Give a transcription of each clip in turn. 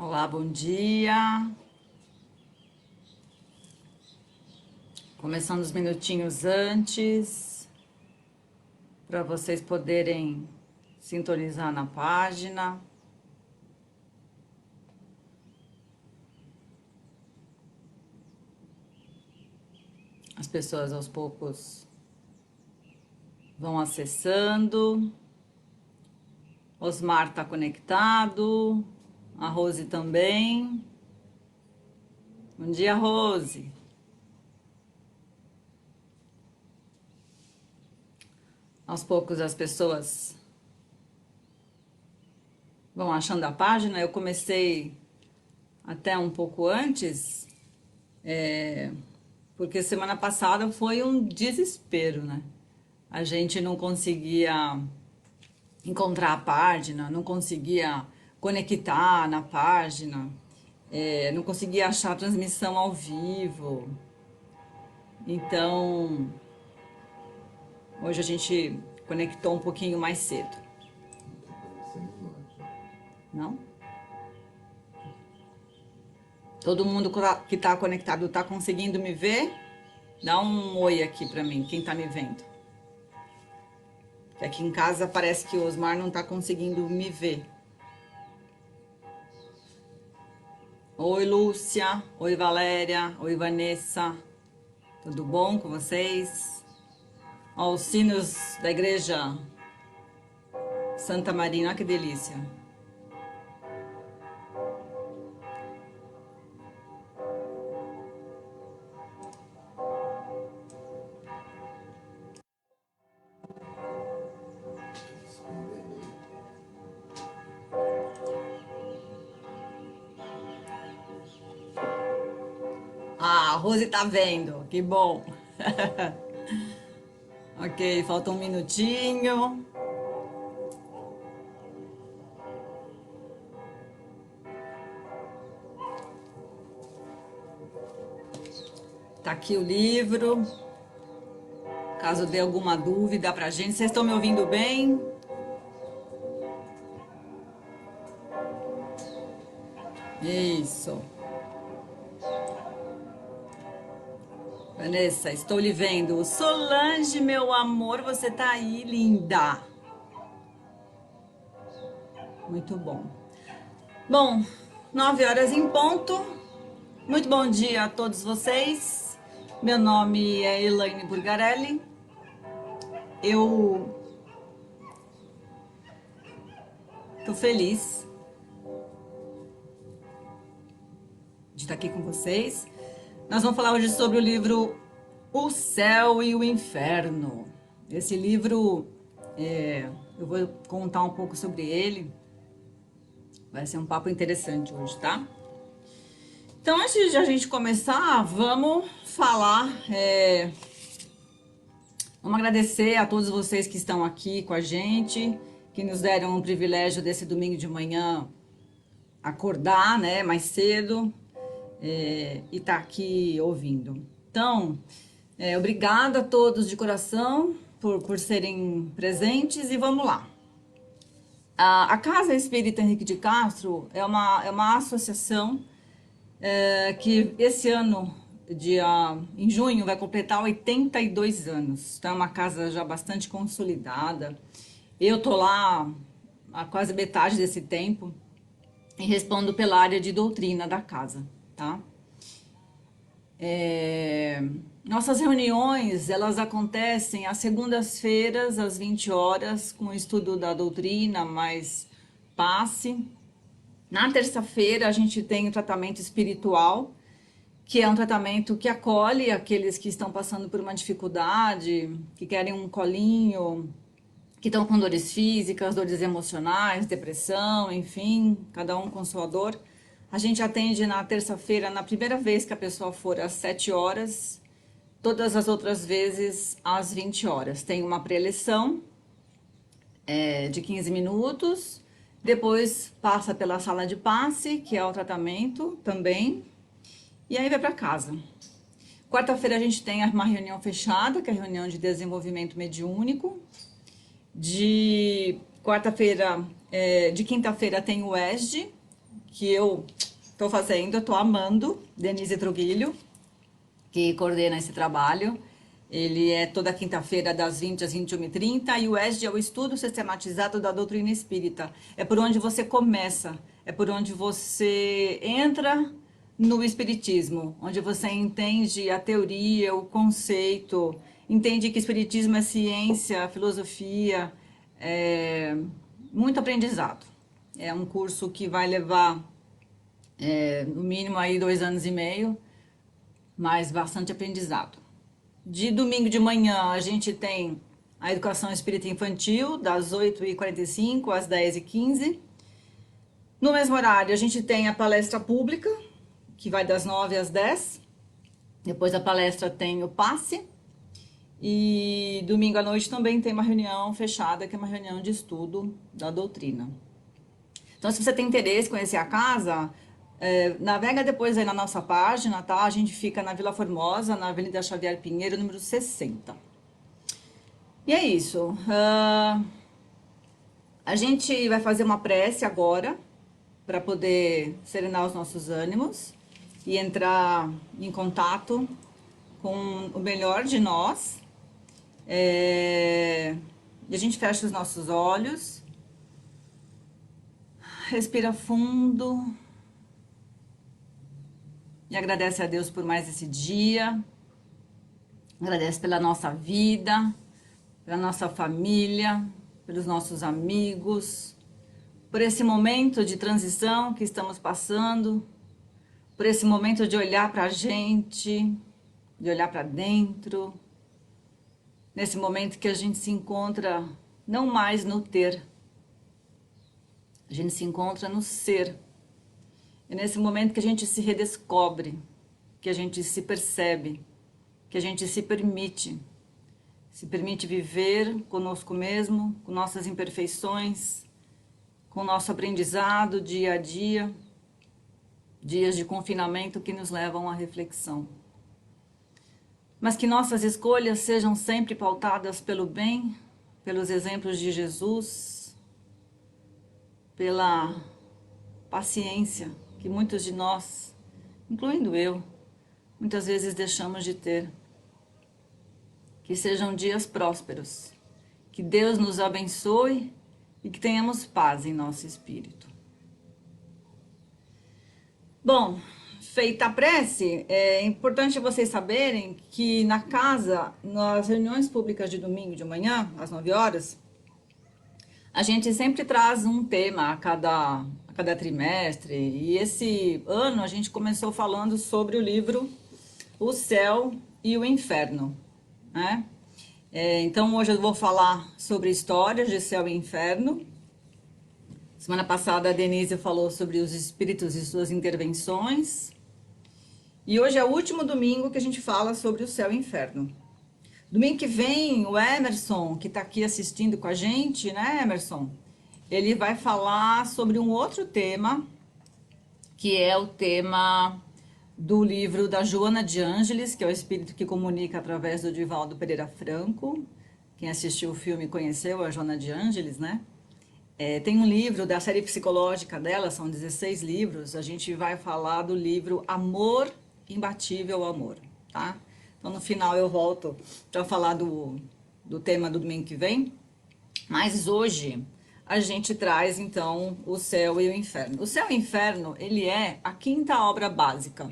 Olá, bom dia. Começando uns minutinhos antes, para vocês poderem sintonizar na página. As pessoas aos poucos vão acessando. Osmar está conectado, a Rose também. Bom dia, Rose. Aos poucos as pessoas vão achando a página. Eu comecei até um pouco antes, porque semana passada foi um desespero, né? A gente não conseguia encontrar a página, não conseguia conectar na página, não conseguia achar a transmissão ao vivo. Então, hoje a gente conectou um pouquinho mais cedo. Não? Todo mundo que está conectado está conseguindo me ver? Dá um oi aqui para mim, quem está me vendo. Porque aqui em casa parece que o Osmar não está conseguindo me ver. Oi, Lúcia. Oi, Valéria. Oi, Vanessa. Tudo bom com vocês? Ó, os sinos da igreja Santa Marina, olha que delícia. Ah, a Rose tá vendo, que bom. Ok, falta um minutinho. Tá aqui o livro. Caso dê alguma dúvida pra gente. Vocês estão me ouvindo bem? Isso. Vanessa, estou lhe vendo. Solange, meu amor, você tá aí, linda. Muito bom. Bom, 9 horas em ponto. Muito bom dia a todos vocês. Meu nome é Elaine Burgarelli. Eu tô feliz de estar aqui com vocês. Nós vamos falar hoje sobre o livro O Céu e o Inferno. Esse livro, eu vou contar um pouco sobre ele. Vai ser um papo interessante hoje, tá? Então, antes de a gente começar, vamos falar. Vamos agradecer a todos vocês que estão aqui com a gente, que nos deram o privilégio desse domingo de manhã acordar, né, mais cedo e tá aqui ouvindo. Então, obrigada a todos de coração por serem presentes e vamos lá. A Casa Espírita Henrique de Castro é uma associação que esse ano, em junho, vai completar 82 anos. Então é uma casa já bastante consolidada. Eu tô lá há quase metade desse tempo e respondo pela área de doutrina da casa, tá? Nossas reuniões, elas acontecem às segundas-feiras, às 20 horas, com o estudo da doutrina, mais passe. Na terça-feira, a gente tem o tratamento espiritual, que é um tratamento que acolhe aqueles que estão passando por uma dificuldade, que querem um colinho, que estão com dores físicas, dores emocionais, depressão, enfim, cada um com sua dor. A gente atende na terça-feira, na primeira vez que a pessoa for às 7 horas, todas as outras vezes às 20 horas. Tem uma preleção de 15 minutos, depois passa pela sala de passe, que é o tratamento também, e aí vai para casa. Quarta-feira a gente tem uma reunião fechada, que é a reunião de desenvolvimento mediúnico. De quinta-feira tem o ESD, que eu estou fazendo, eu estou amando. Denise Trujillo, que coordena esse trabalho. Ele é toda quinta-feira, das 20 às 21h30, e o ESD é o estudo sistematizado da doutrina espírita. É por onde você começa, é por onde você entra no espiritismo, onde você entende a teoria, o conceito, entende que espiritismo é ciência, filosofia, é muito aprendizado. É um curso que vai levar, no mínimo, aí 2 anos e meio, mas bastante aprendizado. De domingo de manhã, a gente tem a educação espírita infantil, das 8h45 às 10h15. No mesmo horário, a gente tem a palestra pública, que vai das 9 às 10. Depois da palestra tem o passe. E domingo à noite também tem uma reunião fechada, que é uma reunião de estudo da doutrina. Então, se você tem interesse em conhecer a casa, navega depois aí na nossa página, tá? A gente fica na Vila Formosa, na Avenida Xavier Pinheiro, número 60. E é isso. A gente vai fazer uma prece agora, para poder serenar os nossos ânimos e entrar em contato com o melhor de nós. E a gente fecha os nossos olhos, respira fundo e agradece a Deus por mais esse dia, agradece pela nossa vida, pela nossa família, pelos nossos amigos, por esse momento de transição que estamos passando, por esse momento de olhar para a gente, de olhar para dentro, nesse momento que a gente se encontra não mais no ter, a gente se encontra no ser. É nesse momento que a gente se redescobre, que a gente se percebe, que a gente se permite viver conosco mesmo, com nossas imperfeições, com o nosso aprendizado dia a dia, dias de confinamento que nos levam à reflexão. Mas que nossas escolhas sejam sempre pautadas pelo bem, pelos exemplos de Jesus, pela paciência que muitos de nós, incluindo eu, muitas vezes deixamos de ter. Que sejam dias prósperos, que Deus nos abençoe e que tenhamos paz em nosso espírito. Bom, feita a prece, é importante vocês saberem que na casa, nas reuniões públicas de domingo de manhã, às 9 horas, a gente sempre traz um tema a cada trimestre, e esse ano a gente começou falando sobre o livro O Céu e o Inferno, né? Então hoje eu vou falar sobre histórias de céu e inferno. Semana passada a Denise falou sobre os espíritos e suas intervenções. E hoje é o último domingo que a gente fala sobre o céu e o inferno. Domingo que vem, o Emerson, que está aqui assistindo com a gente, né, Emerson? Ele vai falar sobre um outro tema, que é o tema do livro da Joana de Ângeles, que é o espírito que comunica através do Divaldo Pereira Franco. Quem assistiu o filme conheceu a Joana de Ângeles, né? Tem um livro da série psicológica dela, são 16 livros. A gente vai falar do livro Amor, Imbatível Amor, tá? Então no final eu volto para falar do tema do domingo que vem. Mas hoje a gente traz então o céu e o inferno. O céu e o inferno, ele é a quinta obra básica.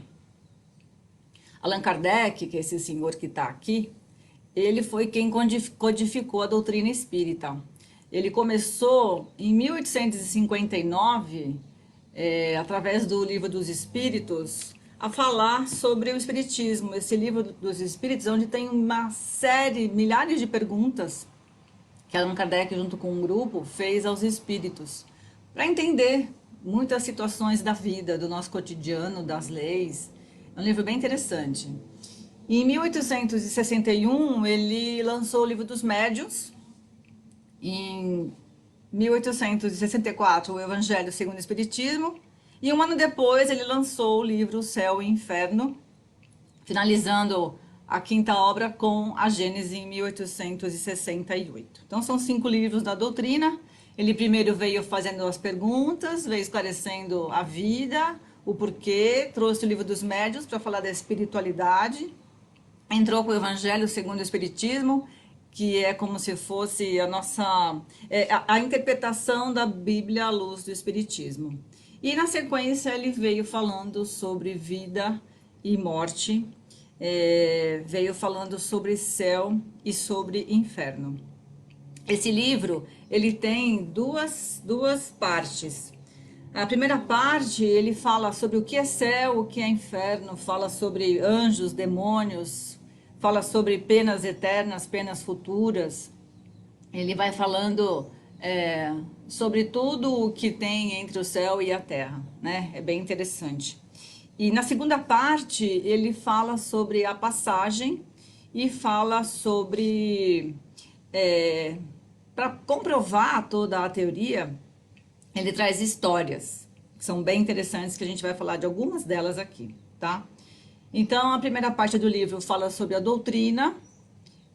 Allan Kardec, que é esse senhor que está aqui, ele foi quem codificou a doutrina espírita. Ele começou em 1859, através do Livro dos Espíritos, a falar sobre o Espiritismo. Esse Livro dos Espíritos, onde tem uma série, milhares de perguntas que Allan Kardec, junto com um grupo, fez aos espíritos, para entender muitas situações da vida, do nosso cotidiano, das leis. É um livro bem interessante. Em 1861, ele lançou o Livro dos Médiuns. Em 1864, o Evangelho segundo o Espiritismo. E um ano depois, ele lançou o livro O Céu e o Inferno, finalizando a quinta obra com a Gênese em 1868. Então, são 5 livros da doutrina. Ele primeiro veio fazendo as perguntas, veio esclarecendo a vida, o porquê, trouxe o livro dos médiuns para falar da espiritualidade, entrou com o Evangelho segundo o Espiritismo, que é como se fosse a nossa a interpretação da Bíblia à luz do Espiritismo. E na sequência ele veio falando sobre vida e morte, veio falando sobre céu e sobre inferno. Esse livro ele tem duas partes. A primeira parte, ele fala sobre o que é céu, o que é inferno, fala sobre anjos, demônios, fala sobre penas eternas, penas futuras. Ele vai falando sobre tudo o que tem entre o céu e a terra, né? É bem interessante. E na segunda parte, ele fala sobre a passagem e fala sobre... para comprovar toda a teoria, ele traz histórias, que são bem interessantes, que a gente vai falar de algumas delas aqui, tá? Então, a primeira parte do livro fala sobre a doutrina,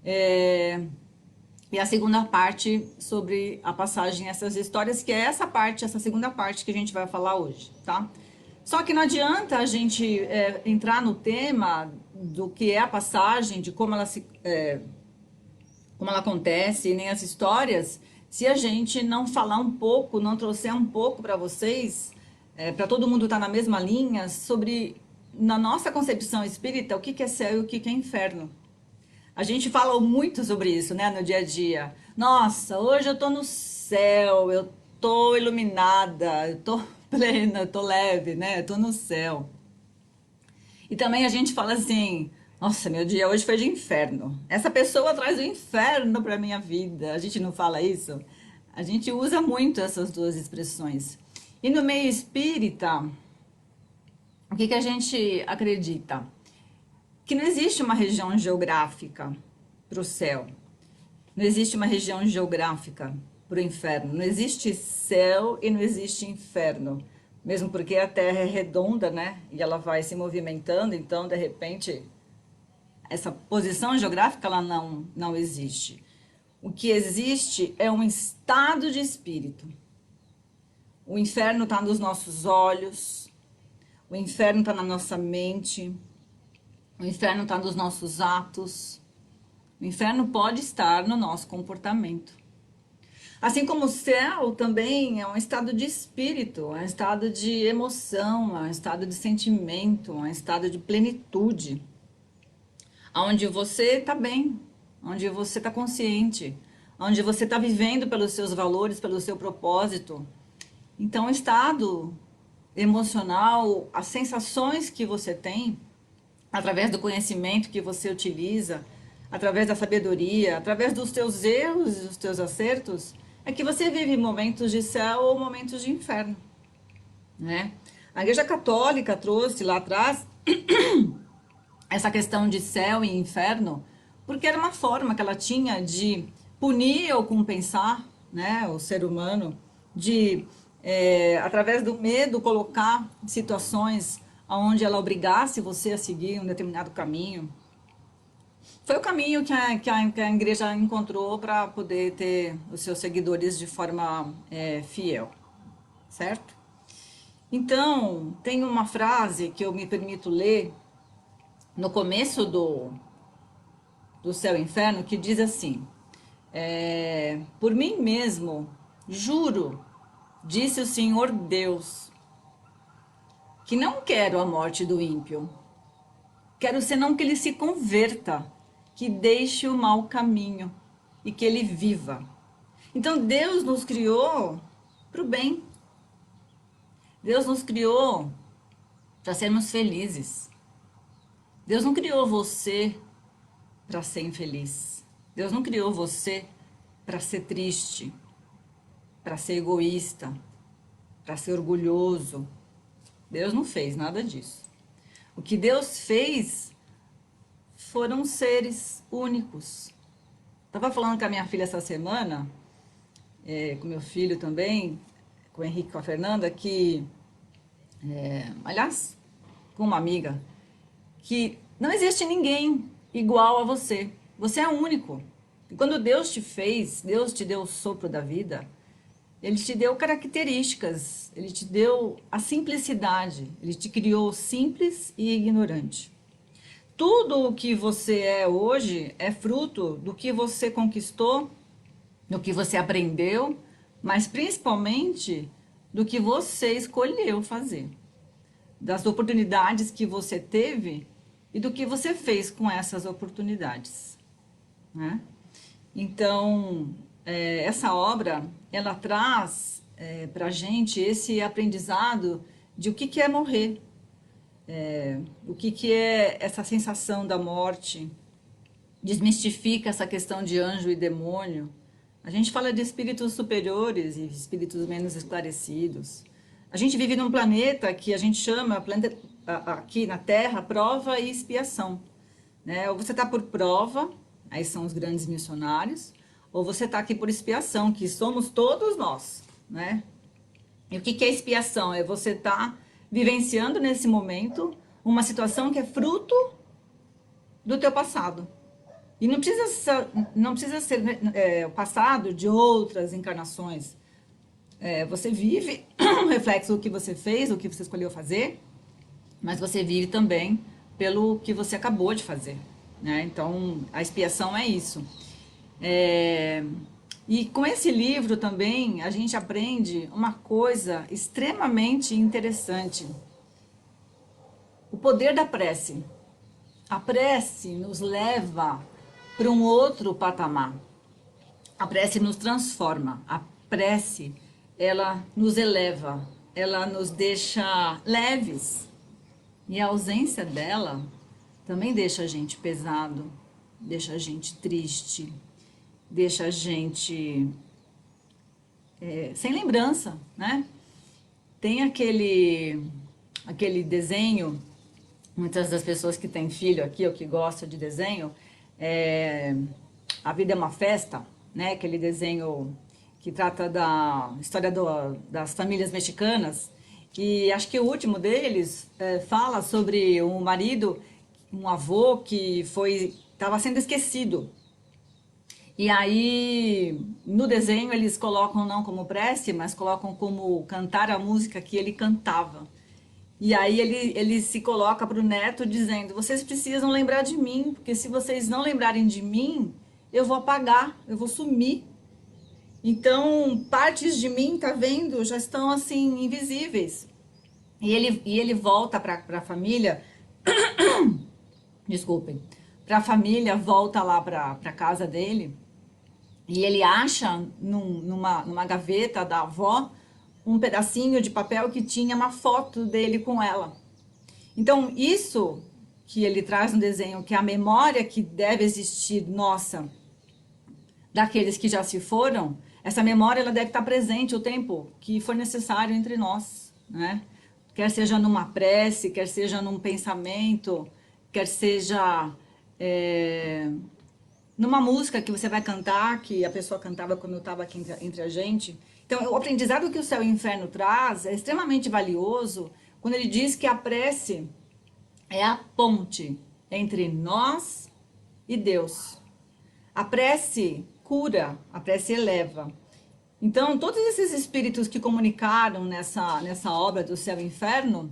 e a segunda parte sobre a passagem, essas histórias, que é essa segunda parte que a gente vai falar hoje, tá? Só que não adianta a gente entrar no tema do que é a passagem, de como ela acontece, nem as histórias, se a gente não falar um pouco, não trouxer um pouco para vocês, para todo mundo estar na mesma linha, sobre, na nossa concepção espírita, o que é céu e o que é inferno. A gente fala muito sobre isso, né, no dia a dia. Nossa, hoje eu tô no céu, eu tô iluminada, eu tô plena, eu tô leve, né, eu tô no céu. E também a gente fala assim, nossa, meu dia hoje foi de inferno. Essa pessoa traz o inferno para minha vida. A gente não fala isso? A gente usa muito essas duas expressões. E no meio espírita, o que a gente acredita? Que não existe uma região geográfica para o céu. Não existe uma região geográfica para o inferno. Não existe céu e não existe inferno. Mesmo porque a Terra é redonda, né? E ela vai se movimentando, então, de repente, essa posição geográfica ela não existe. O que existe é um estado de espírito. O inferno está nos nossos olhos, o inferno está na nossa mente, o inferno está nos nossos atos, o inferno pode estar no nosso comportamento. Assim como o céu também é um estado de espírito, é um estado de emoção, é um estado de sentimento, é um estado de plenitude, onde você está bem, onde você está consciente, onde você está vivendo pelos seus valores, pelo seu propósito. Então, o estado emocional, as sensações que você tem, através do conhecimento que você utiliza, através da sabedoria, através dos teus erros e dos teus acertos, é que você vive momentos de céu ou momentos de inferno, né? A Igreja Católica trouxe lá atrás essa questão de céu e inferno, porque era uma forma que ela tinha de punir ou compensar, né, o ser humano, de, através do medo, colocar situações onde ela obrigasse você a seguir um determinado caminho. Foi o caminho que a igreja encontrou para poder ter os seus seguidores de forma fiel, certo? Então, tem uma frase que eu me permito ler no começo do Céu e Inferno, que diz assim, por mim mesmo, juro, disse o Senhor Deus, que não quero a morte do ímpio, quero senão que ele se converta, que deixe o mau caminho e que ele viva. Então Deus nos criou para o bem, Deus nos criou para sermos felizes. Deus não criou você para ser infeliz. Deus não criou você para ser triste, para ser egoísta, para ser orgulhoso. Deus não fez nada disso. O que Deus fez foram seres únicos. Estava falando com a minha filha essa semana, com meu filho também, com o Henrique e com a Fernanda, que, aliás, com uma amiga, que não existe ninguém igual a você. Você é único. E quando Deus te fez, Deus te deu o sopro da vida, Ele te deu características, ele te deu a simplicidade, ele te criou simples e ignorante. Tudo o que você é hoje é fruto do que você conquistou, do que você aprendeu, mas principalmente do que você escolheu fazer, das oportunidades que você teve e do que você fez com essas oportunidades, né? Então, essa obra, ela traz para a gente esse aprendizado de o que é morrer, o que é essa sensação da morte, desmistifica essa questão de anjo e demônio. A gente fala de espíritos superiores e espíritos menos esclarecidos. A gente vive num planeta que a gente chama, aqui na Terra, prova e expiação, né? Ou você está por prova, aí são os grandes missionários, ou você está aqui por expiação, que somos todos nós, né? E o que é expiação? É você estar vivenciando nesse momento uma situação que é fruto do teu passado. E não precisa ser o passado de outras encarnações. Você vive um reflexo do que você fez, do que você escolheu fazer, mas você vive também pelo que você acabou de fazer, né? Então, a expiação é isso. E com esse livro também, a gente aprende uma coisa extremamente interessante. O poder da prece. A prece nos leva para um outro patamar. A prece nos transforma. A prece, ela nos eleva. Ela nos deixa leves. E a ausência dela também deixa a gente pesado, deixa a gente triste, deixa a gente sem lembrança, né? Tem aquele desenho, muitas das pessoas que têm filho aqui ou que gostam de desenho, A Vida é uma Festa, né? Aquele desenho que trata da história das famílias mexicanas. E acho que o último deles fala sobre um marido, um avô que estava sendo esquecido. E aí, no desenho, eles colocam não como prece, mas colocam como cantar a música que ele cantava. E aí ele se coloca para o neto dizendo, vocês precisam lembrar de mim, porque se vocês não lembrarem de mim, eu vou apagar, eu vou sumir. Então, partes de mim, tá vendo, já estão assim, invisíveis. E ele volta para a família, desculpem, para a família, volta lá para a casa dele, e ele acha numa gaveta da avó um pedacinho de papel que tinha uma foto dele com ela. Então, isso que ele traz no desenho, que é a memória que deve existir, nossa, daqueles que já se foram, essa memória ela deve estar presente o tempo que for necessário entre nós, né? Quer seja numa prece, quer seja num pensamento, quer seja numa música que você vai cantar, que a pessoa cantava quando estava aqui entre a gente. Então, o aprendizado que o Céu e o Inferno traz é extremamente valioso quando ele diz que a prece é a ponte entre nós e Deus. A prece cura, a prece eleva. Então, todos esses espíritos que comunicaram nessa obra do Céu e Inferno,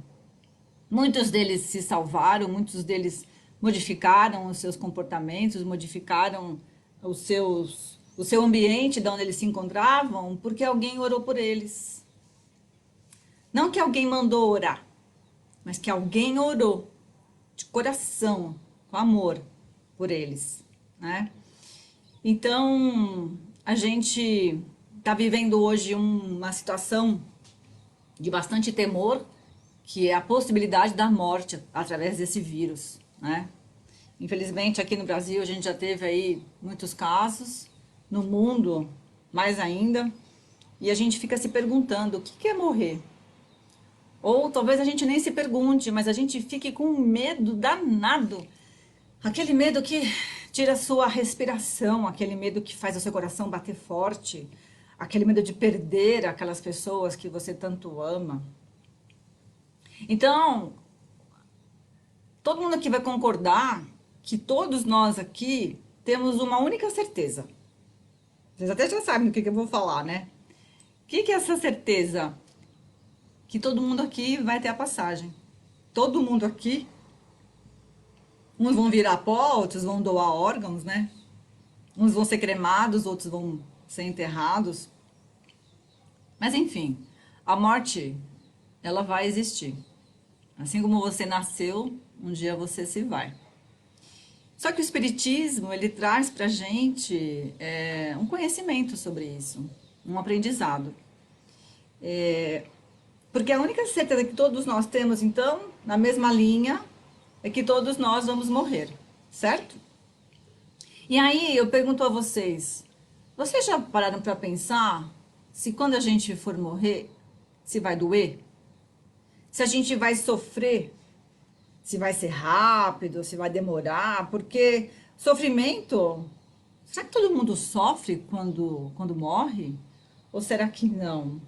muitos deles se salvaram, muitos deles modificaram os seus comportamentos, modificaram o seu ambiente de onde eles se encontravam, porque alguém orou por eles. Não que alguém mandou orar, mas que alguém orou de coração, com amor por eles, né? Então, a gente está vivendo hoje uma situação de bastante temor, que é a possibilidade da morte através desse vírus, né? Infelizmente, aqui no Brasil, a gente já teve aí muitos casos, no mundo mais ainda, e a gente fica se perguntando, o que é morrer? Ou talvez a gente nem se pergunte, mas a gente fique com um medo danado, aquele medo que tira a sua respiração, aquele medo que faz o seu coração bater forte, aquele medo de perder aquelas pessoas que você tanto ama. Então, todo mundo aqui vai concordar que todos nós aqui temos uma única certeza. Vocês até já sabem do que eu vou falar, né? que é essa certeza? Que todo mundo aqui vai ter a passagem. Todo mundo aqui. Uns vão virar pó, outros vão doar órgãos, né? Uns vão ser cremados, outros vão ser enterrados. Mas enfim, a morte, ela vai existir. Assim como você nasceu, um dia você se vai. Só que o Espiritismo, ele traz pra gente um conhecimento sobre isso, um aprendizado. Porque a única certeza que todos nós temos, então, na mesma linha, é que todos nós vamos morrer, certo? E aí eu pergunto a vocês já pararam para pensar se quando a gente for morrer, se vai doer? Se a gente vai sofrer? Se vai ser rápido, se vai demorar? Porque sofrimento, será que todo mundo sofre quando morre? Ou será que não?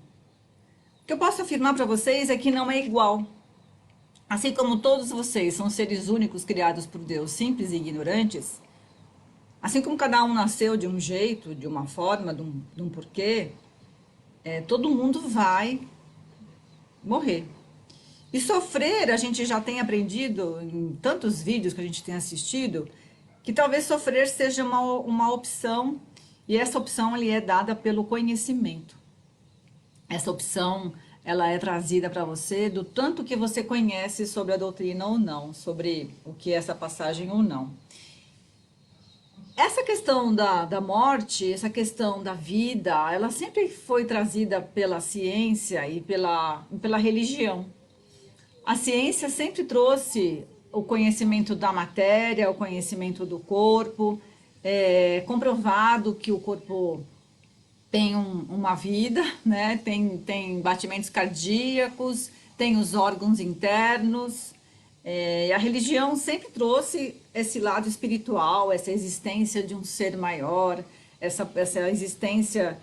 O que eu posso afirmar para vocês é que não é igual. Assim como todos vocês são seres únicos criados por Deus, simples e ignorantes, assim como cada um nasceu de um jeito, de uma forma, de um porquê, todo mundo vai morrer. E sofrer, a gente já tem aprendido em tantos vídeos que a gente tem assistido, que talvez sofrer seja uma opção, e essa opção ali é dada pelo conhecimento. Essa opção, ela é trazida para você do tanto que você conhece sobre a doutrina ou não, sobre o que é essa passagem ou não. Essa questão da morte, essa questão da vida, ela sempre foi trazida pela ciência e pela religião. A ciência sempre trouxe o conhecimento da matéria, o conhecimento do corpo, comprovado que o corpo tem uma vida, né? Tem batimentos cardíacos, tem os órgãos internos. E a religião sempre trouxe esse lado espiritual, essa existência de um ser maior, essa existência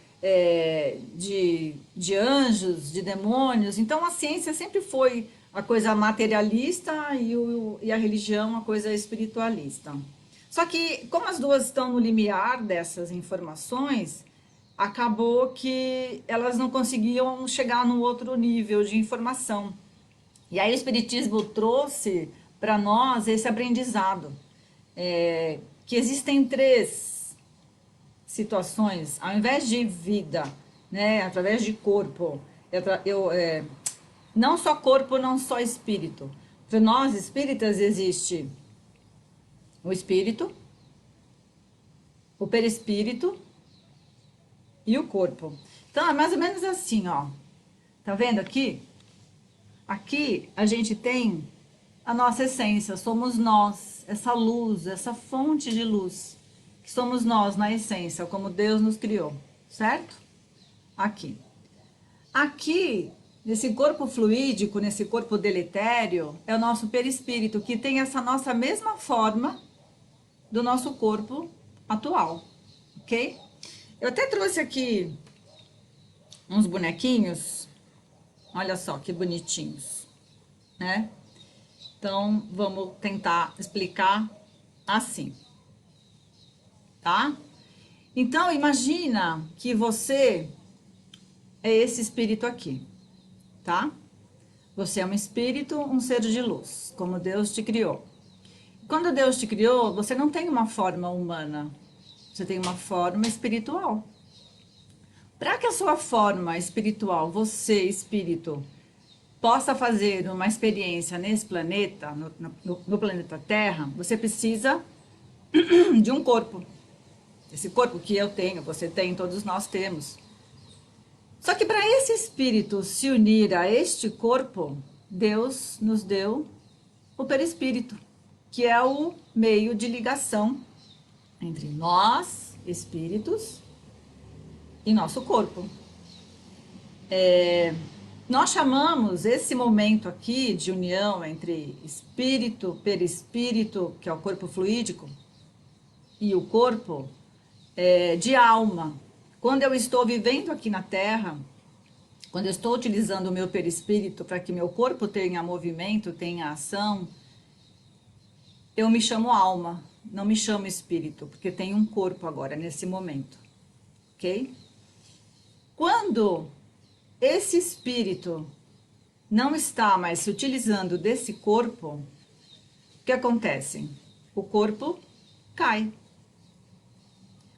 de anjos, de demônios. Então a ciência sempre foi a coisa materialista e a religião a coisa espiritualista. Só que, como as duas estão no limiar dessas informações, acabou que elas não conseguiam chegar num outro nível de informação. E aí o Espiritismo trouxe para nós esse aprendizado, que existem três situações, ao invés de vida, né, através de corpo, não só corpo, não só espírito. Para nós espíritas existe o espírito, o perispírito e o corpo. Então é mais ou menos assim, ó. Tá vendo aqui? Aqui a gente tem a nossa essência, somos nós, essa luz, essa fonte de luz, que somos nós na essência, como Deus nos criou, certo? Aqui. Aqui, nesse corpo fluídico, nesse corpo deletério, é o nosso perispírito, que tem essa nossa mesma forma do nosso corpo atual, ok? Eu até trouxe aqui uns bonequinhos, olha só que bonitinhos, né? Então, vamos tentar explicar assim, tá? Então, imagina que você é esse espírito aqui, tá? Você é um espírito, um ser de luz, como Deus te criou. Quando Deus te criou, você não tem uma forma humana, você tem uma forma espiritual. Para que a sua forma espiritual, você, espírito, possa fazer uma experiência nesse planeta, no planeta Terra, você precisa de um corpo. Esse corpo que eu tenho, você tem, todos nós temos. Só que para esse espírito se unir a este corpo, Deus nos deu o perispírito, que é o meio de ligação entre nós, espíritos, e nosso corpo. Nós chamamos esse momento aqui de união entre espírito, perispírito, que é o corpo fluídico, e o corpo, de alma. Quando eu estou vivendo aqui na Terra, quando eu estou utilizando o meu perispírito para que meu corpo tenha movimento, tenha ação, eu me chamo alma, não me chamo espírito, porque tem um corpo agora, nesse momento, ok? Quando esse espírito não está mais se utilizando desse corpo, o que acontece? O corpo cai.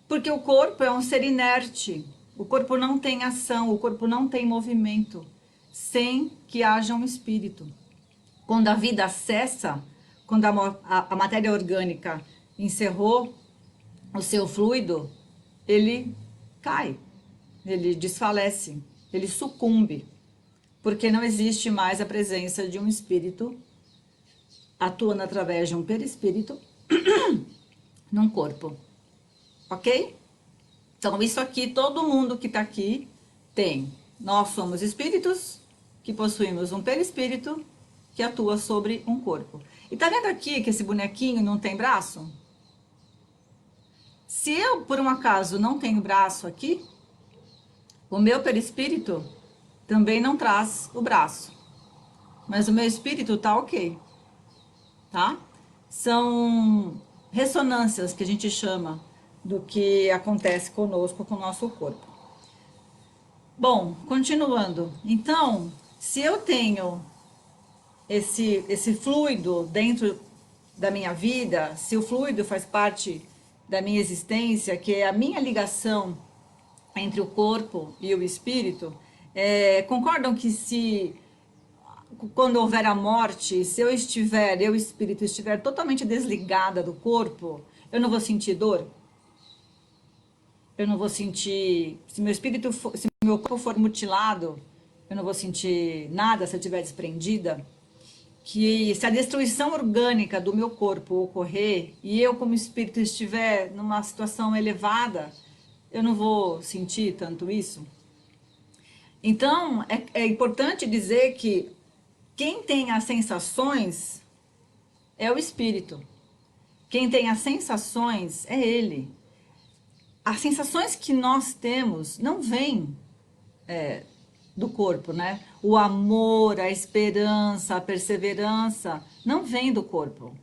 Porque o corpo é um ser inerte. O corpo não tem ação, o corpo não tem movimento, sem que haja um espírito. Quando a vida cessa, quando a matéria orgânica encerrou o seu fluido, ele cai, ele desfalece, ele sucumbe, porque não existe mais a presença de um espírito atuando através de um perispírito num corpo, ok? Então, isso aqui, todo mundo que está aqui tem. Nós somos espíritos que possuímos um perispírito que atua sobre um corpo. E tá vendo aqui que esse bonequinho não tem braço? Se eu, por um acaso, não tenho braço aqui, o meu perispírito também não traz o braço. Mas o meu espírito tá ok, tá? São ressonâncias que a gente chama do que acontece conosco, com o nosso corpo. Bom, continuando. Então, se eu tenho esse fluido dentro da minha vida, se o fluido faz parte da minha existência, que é a minha ligação entre o corpo e o espírito, concordam que se quando houver a morte, se eu espírito, estiver totalmente desligada do corpo, eu não vou sentir dor? Eu não vou sentir, se meu espírito se meu corpo for mutilado, eu não vou sentir nada se eu estiver desprendida? Que se a destruição orgânica do meu corpo ocorrer e eu como espírito estiver numa situação elevada, eu não vou sentir tanto isso? Então, é importante dizer que quem tem as sensações é o espírito. Quem tem as sensações é ele. As sensações que nós temos não vêm do corpo, né? O amor, a esperança, a perseverança não vem do corpo.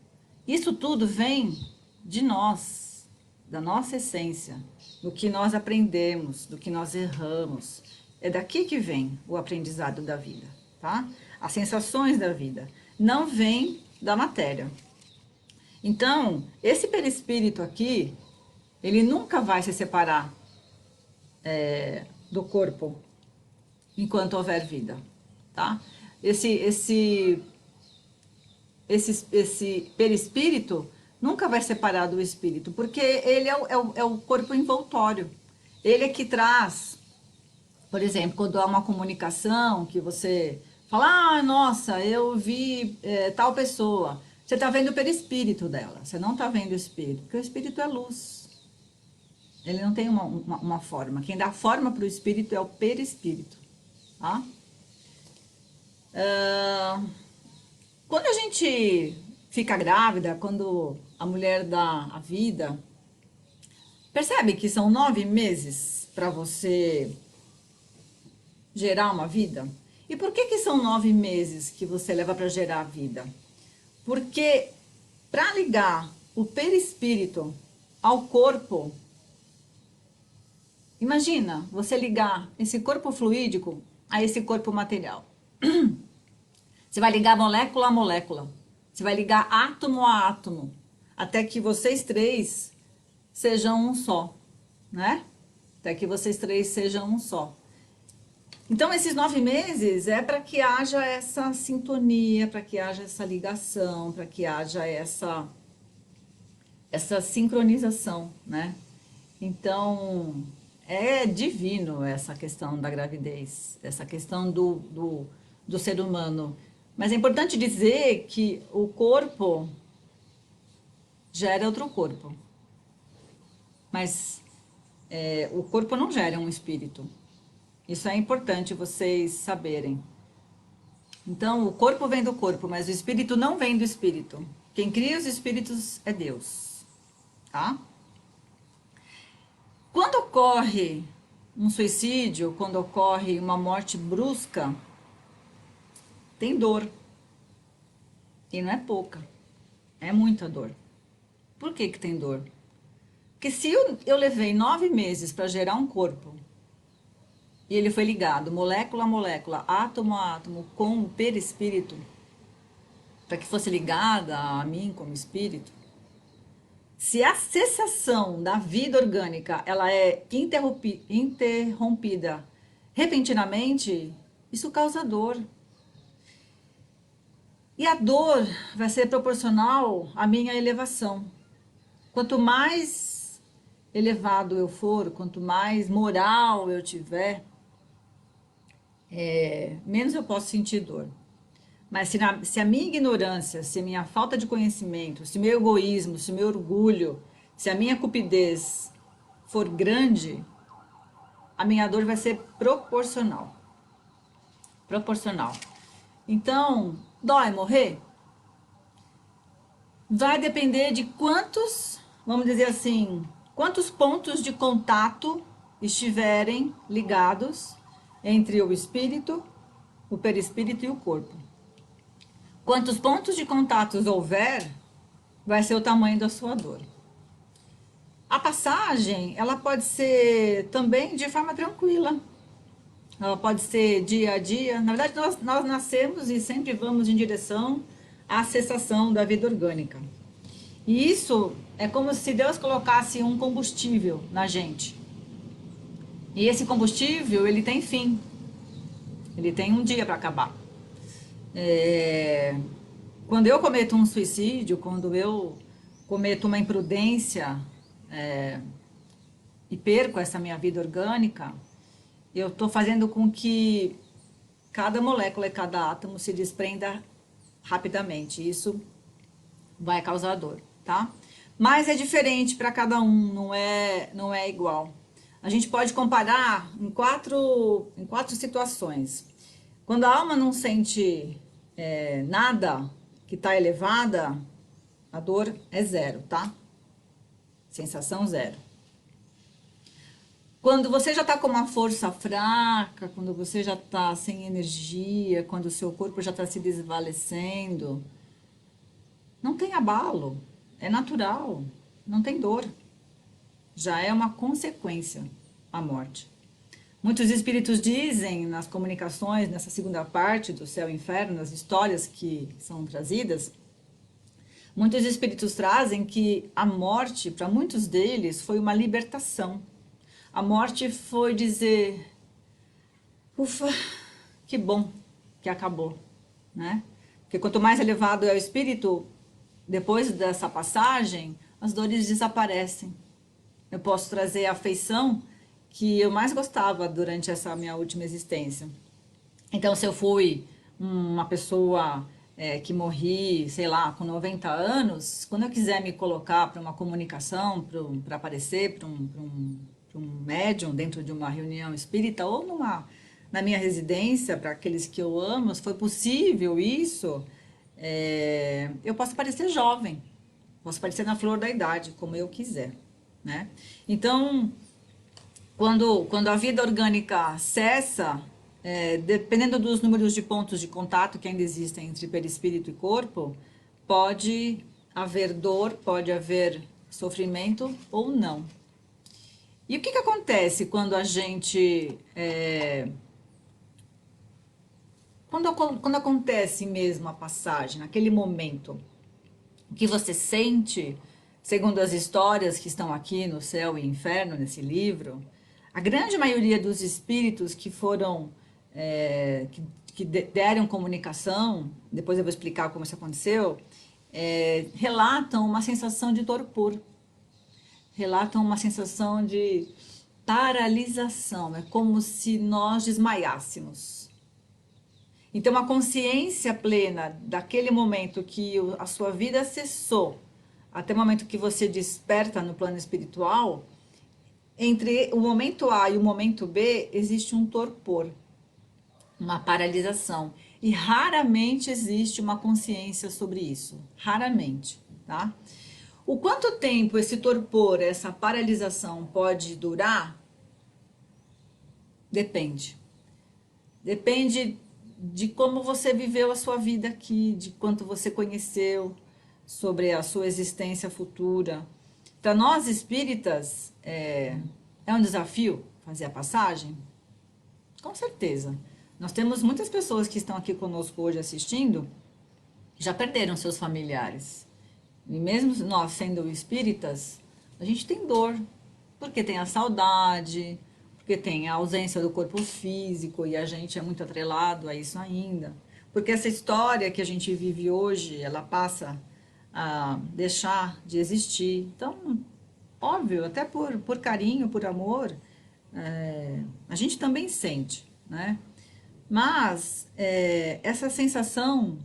Isso tudo vem de nós, da nossa essência, do que nós aprendemos, do que nós erramos. É daqui que vem o aprendizado da vida, tá? As sensações da vida não vêm da matéria. Então, esse perispírito aqui, ele nunca vai se separar do corpo enquanto houver vida, tá? Esse perispírito nunca vai separar do espírito, porque ele é o corpo envoltório. Ele é que traz, por exemplo, quando há uma comunicação que você fala, ah, nossa, eu vi tal pessoa. Você está vendo o perispírito dela, você não está vendo o espírito, porque o espírito é luz. Ele não tem uma forma. Quem dá forma para o espírito é o perispírito. Tá? Quando a gente fica grávida, quando a mulher dá a vida, percebe que são 9 meses para você gerar uma vida? E por que são 9 meses que você leva para gerar a vida? Porque para ligar o perispírito ao corpo, imagina você ligar esse corpo fluídico a esse corpo material. Você vai ligar molécula a molécula. Você vai ligar átomo a átomo. Até que vocês três sejam um só, né? Até que vocês três sejam um só. Então, esses 9 meses é para que haja essa sintonia, para que haja essa ligação, para que haja essa sincronização, né? Então, é divino essa questão da gravidez, essa questão do ser humano. Mas é importante dizer que o corpo gera outro corpo. Mas o corpo não gera um espírito. Isso é importante vocês saberem. Então, o corpo vem do corpo, mas o espírito não vem do espírito. Quem cria os espíritos é Deus, tá? Quando ocorre um suicídio, quando ocorre uma morte brusca, tem dor. E não é pouca, é muita dor. Por que tem dor? Porque se eu levei 9 meses para gerar um corpo, e ele foi ligado molécula a molécula, átomo a átomo, com o perispírito, para que fosse ligada a mim como espírito. Se a cessação da vida orgânica ela é interrompida repentinamente, isso causa dor. E a dor vai ser proporcional à minha elevação. Quanto mais elevado eu for, quanto mais moral eu tiver, menos eu posso sentir dor. Mas se a minha ignorância, se a minha falta de conhecimento, se o meu egoísmo, se o meu orgulho, se a minha cupidez for grande, a minha dor vai ser proporcional. Proporcional. Então, dói morrer? Vai depender de quantos, vamos dizer assim, quantos pontos de contato estiverem ligados entre o espírito, o perispírito e o corpo. Quantos pontos de contatos houver, vai ser o tamanho da sua dor. A passagem, ela pode ser também de forma tranquila. Ela pode ser dia a dia. Na verdade, nós nascemos e sempre vamos em direção à cessação da vida orgânica. E isso é como se Deus colocasse um combustível na gente. E esse combustível, ele tem fim. Ele tem um dia para acabar. Quando eu cometo um suicídio, quando eu cometo uma imprudência e perco essa minha vida orgânica, eu estou fazendo com que cada molécula e cada átomo se desprenda rapidamente. Isso vai causar dor, tá? Mas é diferente para cada um, não é igual. A gente pode comparar em quatro situações. Quando a alma não sente nada que está elevada, a dor é zero, tá? Sensação zero. Quando você já está com uma força fraca, quando você já está sem energia, quando o seu corpo já está se desvalecendo, não tem abalo, é natural, não tem dor. Já é uma consequência a morte. Muitos espíritos dizem nas comunicações, nessa segunda parte do céu e inferno, nas histórias que são trazidas, muitos espíritos trazem que a morte, para muitos deles, foi uma libertação. A morte foi dizer, ufa, que bom que acabou, né? Porque quanto mais elevado é o espírito, depois dessa passagem, as dores desaparecem. Eu posso trazer a afeição que eu mais gostava durante essa minha última existência. Então, se eu fui uma pessoa que morri, sei lá, com 90 anos, quando eu quiser me colocar para uma comunicação, para aparecer para um médium dentro de uma reunião espírita ou na minha residência, para aqueles que eu amo, se for possível isso, eu posso parecer jovem, posso parecer na flor da idade, como eu quiser, né? Então, quando a vida orgânica cessa, dependendo dos números de pontos de contato que ainda existem entre perispírito e corpo, pode haver dor, pode haver sofrimento ou não. E o que acontece quando a gente... Quando acontece mesmo a passagem, naquele momento, o que você sente, segundo as histórias que estão aqui no Céu e Inferno, nesse livro, a grande maioria dos espíritos que foram, que deram comunicação, depois eu vou explicar como isso aconteceu, relatam uma sensação de torpor, relatam uma sensação de paralisação, é como se nós desmaiássemos. Então, a consciência plena daquele momento que a sua vida cessou, até o momento que você desperta no plano espiritual, entre o momento A e o momento B, existe um torpor, uma paralisação. E raramente existe uma consciência sobre isso. Raramente, tá? O quanto tempo esse torpor, essa paralisação pode durar? Depende. Depende de como você viveu a sua vida aqui, de quanto você conheceu sobre a sua existência futura. Para nós espíritas, é um desafio fazer a passagem? Com certeza. Nós temos muitas pessoas que estão aqui conosco hoje assistindo, que já perderam seus familiares. E mesmo nós sendo espíritas, a gente tem dor, porque tem a saudade, porque tem a ausência do corpo físico e a gente é muito atrelado a isso ainda. Porque essa história que a gente vive hoje, ela passa a deixar de existir. Então, óbvio, até por carinho, por amor, a gente também sente, né? Mas essa sensação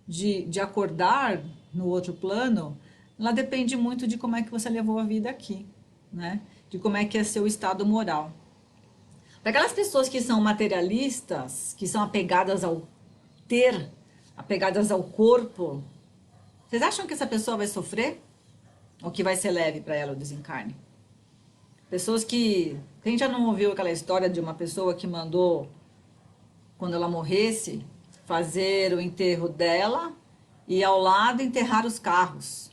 de acordar no outro plano, ela depende muito de como é que você levou a vida aqui, né? De como é que é seu estado moral. Para aquelas pessoas que são materialistas, que são apegadas ao ter, apegadas ao corpo, vocês acham que essa pessoa vai sofrer? Ou que vai ser leve para ela o desencarne? Pessoas que... Quem já não ouviu aquela história de uma pessoa que mandou, quando ela morresse, fazer o enterro dela e ao lado enterrar os carros?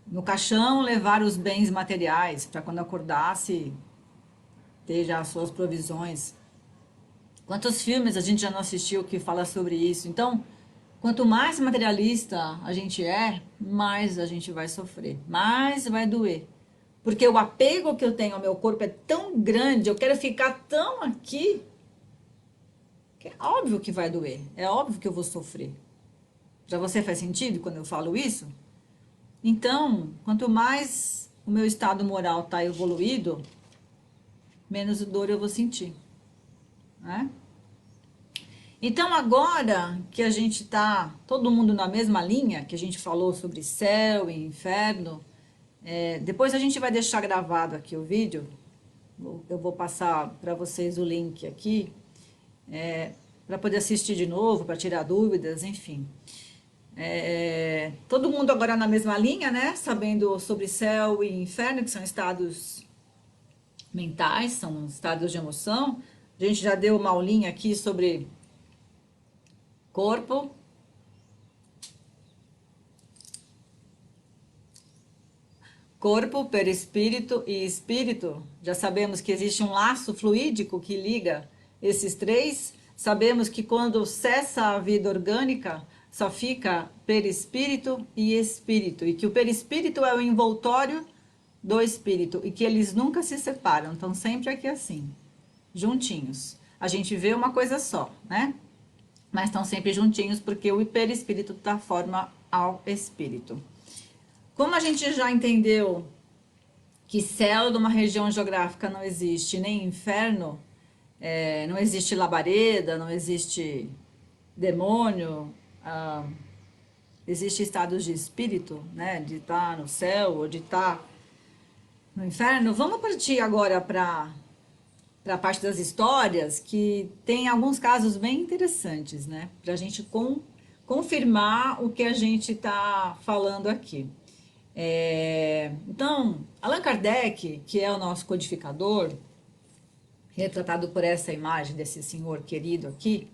No caixão levar os bens materiais, para quando acordasse ter já as suas provisões. Quantos filmes a gente já não assistiu que fala sobre isso? Então, quanto mais materialista a gente é, mais a gente vai sofrer, mais vai doer. Porque o apego que eu tenho ao meu corpo é tão grande, eu quero ficar tão aqui, que é óbvio que vai doer, é óbvio que eu vou sofrer. Para você faz sentido quando eu falo isso? Então, quanto mais o meu estado moral está evoluído, menos dor eu vou sentir, né? Então, agora que a gente está todo mundo na mesma linha, que a gente falou sobre céu e inferno, depois a gente vai deixar gravado aqui o vídeo, eu vou passar para vocês o link aqui, para poder assistir de novo, para tirar dúvidas, enfim. Todo mundo agora na mesma linha, né? Sabendo sobre céu e inferno, que são estados mentais, são estados de emoção. A gente já deu uma aulinha aqui sobre corpo, perispírito e espírito. Já sabemos que existe um laço fluídico que liga esses três. Sabemos que quando cessa a vida orgânica, só fica perispírito e espírito. E que o perispírito é o envoltório do espírito. E que eles nunca se separam, estão sempre aqui assim, juntinhos. A gente vê uma coisa só, né? Mas estão sempre juntinhos porque o perispírito dá forma ao espírito. Como a gente já entendeu que céu de uma região geográfica não existe, nem inferno, não existe labareda, não existe demônio, existe estados de espírito, né? De estar no céu ou de estar no inferno. Vamos partir agora para a parte das histórias, que tem alguns casos bem interessantes, né? Para a gente confirmar o que a gente está falando aqui. Então, Allan Kardec, que é o nosso codificador, retratado por essa imagem desse senhor querido aqui,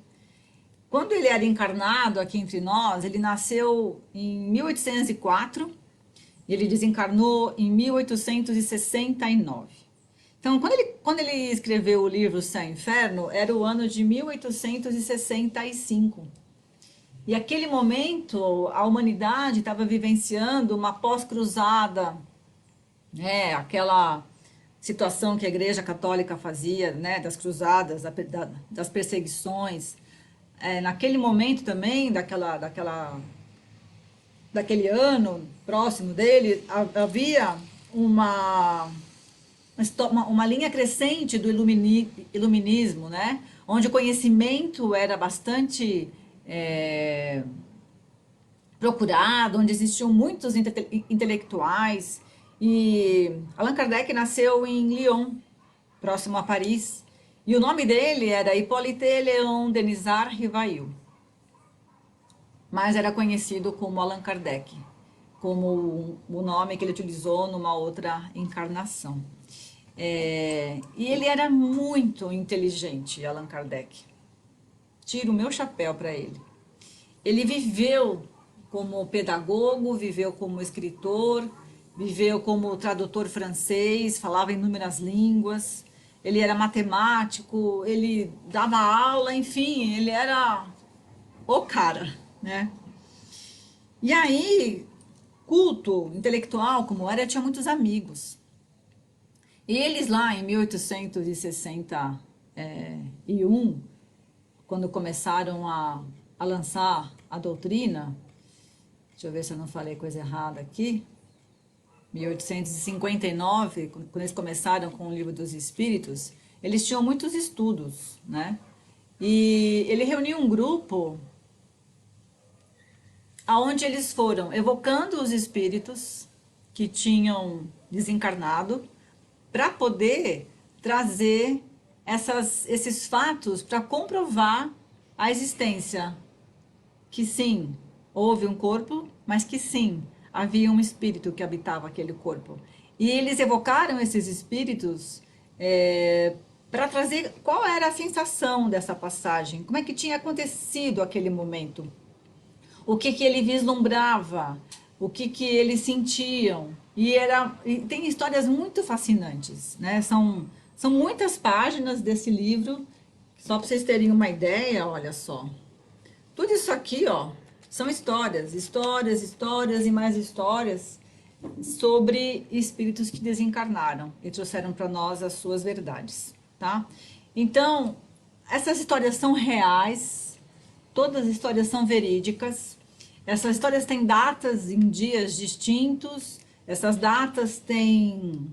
quando ele era encarnado aqui entre nós, ele nasceu em 1804 e ele desencarnou em 1869. Então, quando ele escreveu o livro Céu e Inferno, era o ano de 1865. E aquele momento, a humanidade estava vivenciando uma pós-cruzada, né? Aquela situação que a Igreja Católica fazia, né? Das cruzadas, das perseguições. Naquele momento também, daquele ano próximo dele, havia uma linha crescente do iluminismo, né? Onde o conhecimento era bastante procurado, onde existiam muitos intelectuais. E Allan Kardec nasceu em Lyon, próximo a Paris. E o nome dele era Hippolyte Léon Denisard Rivail. Mas era conhecido como Allan Kardec, como o nome que ele utilizou numa outra encarnação. E ele era muito inteligente, Allan Kardec. Tiro o meu chapéu para ele. Ele viveu como pedagogo, viveu como escritor, viveu como tradutor francês, falava inúmeras línguas. ele era matemático, ele dava aula, enfim, ele era o cara, né? E aí, culto intelectual como era, tinha muitos amigos. E eles lá em 1861, quando começaram a lançar a doutrina, deixa eu ver se eu não falei coisa errada aqui, 1859, quando eles começaram com o Livro dos Espíritos, eles tinham muitos estudos, né? E ele reuniu um grupo aonde eles foram evocando os espíritos que tinham desencarnado para poder trazer esses fatos para comprovar a existência que sim, houve um corpo, mas que sim, havia um espírito que habitava aquele corpo. E eles evocaram esses espíritos para trazer qual era a sensação dessa passagem, como é que tinha acontecido aquele momento, o que ele vislumbrava, o que eles sentiam. E tem histórias muito fascinantes, né? São muitas páginas desse livro, só para vocês terem uma ideia, olha só. Tudo isso aqui, ó, são histórias, histórias, histórias e mais histórias sobre espíritos que desencarnaram e trouxeram para nós as suas verdades, tá? Então, essas histórias são reais, todas as histórias são verídicas. Essas histórias têm datas em dias distintos, essas datas têm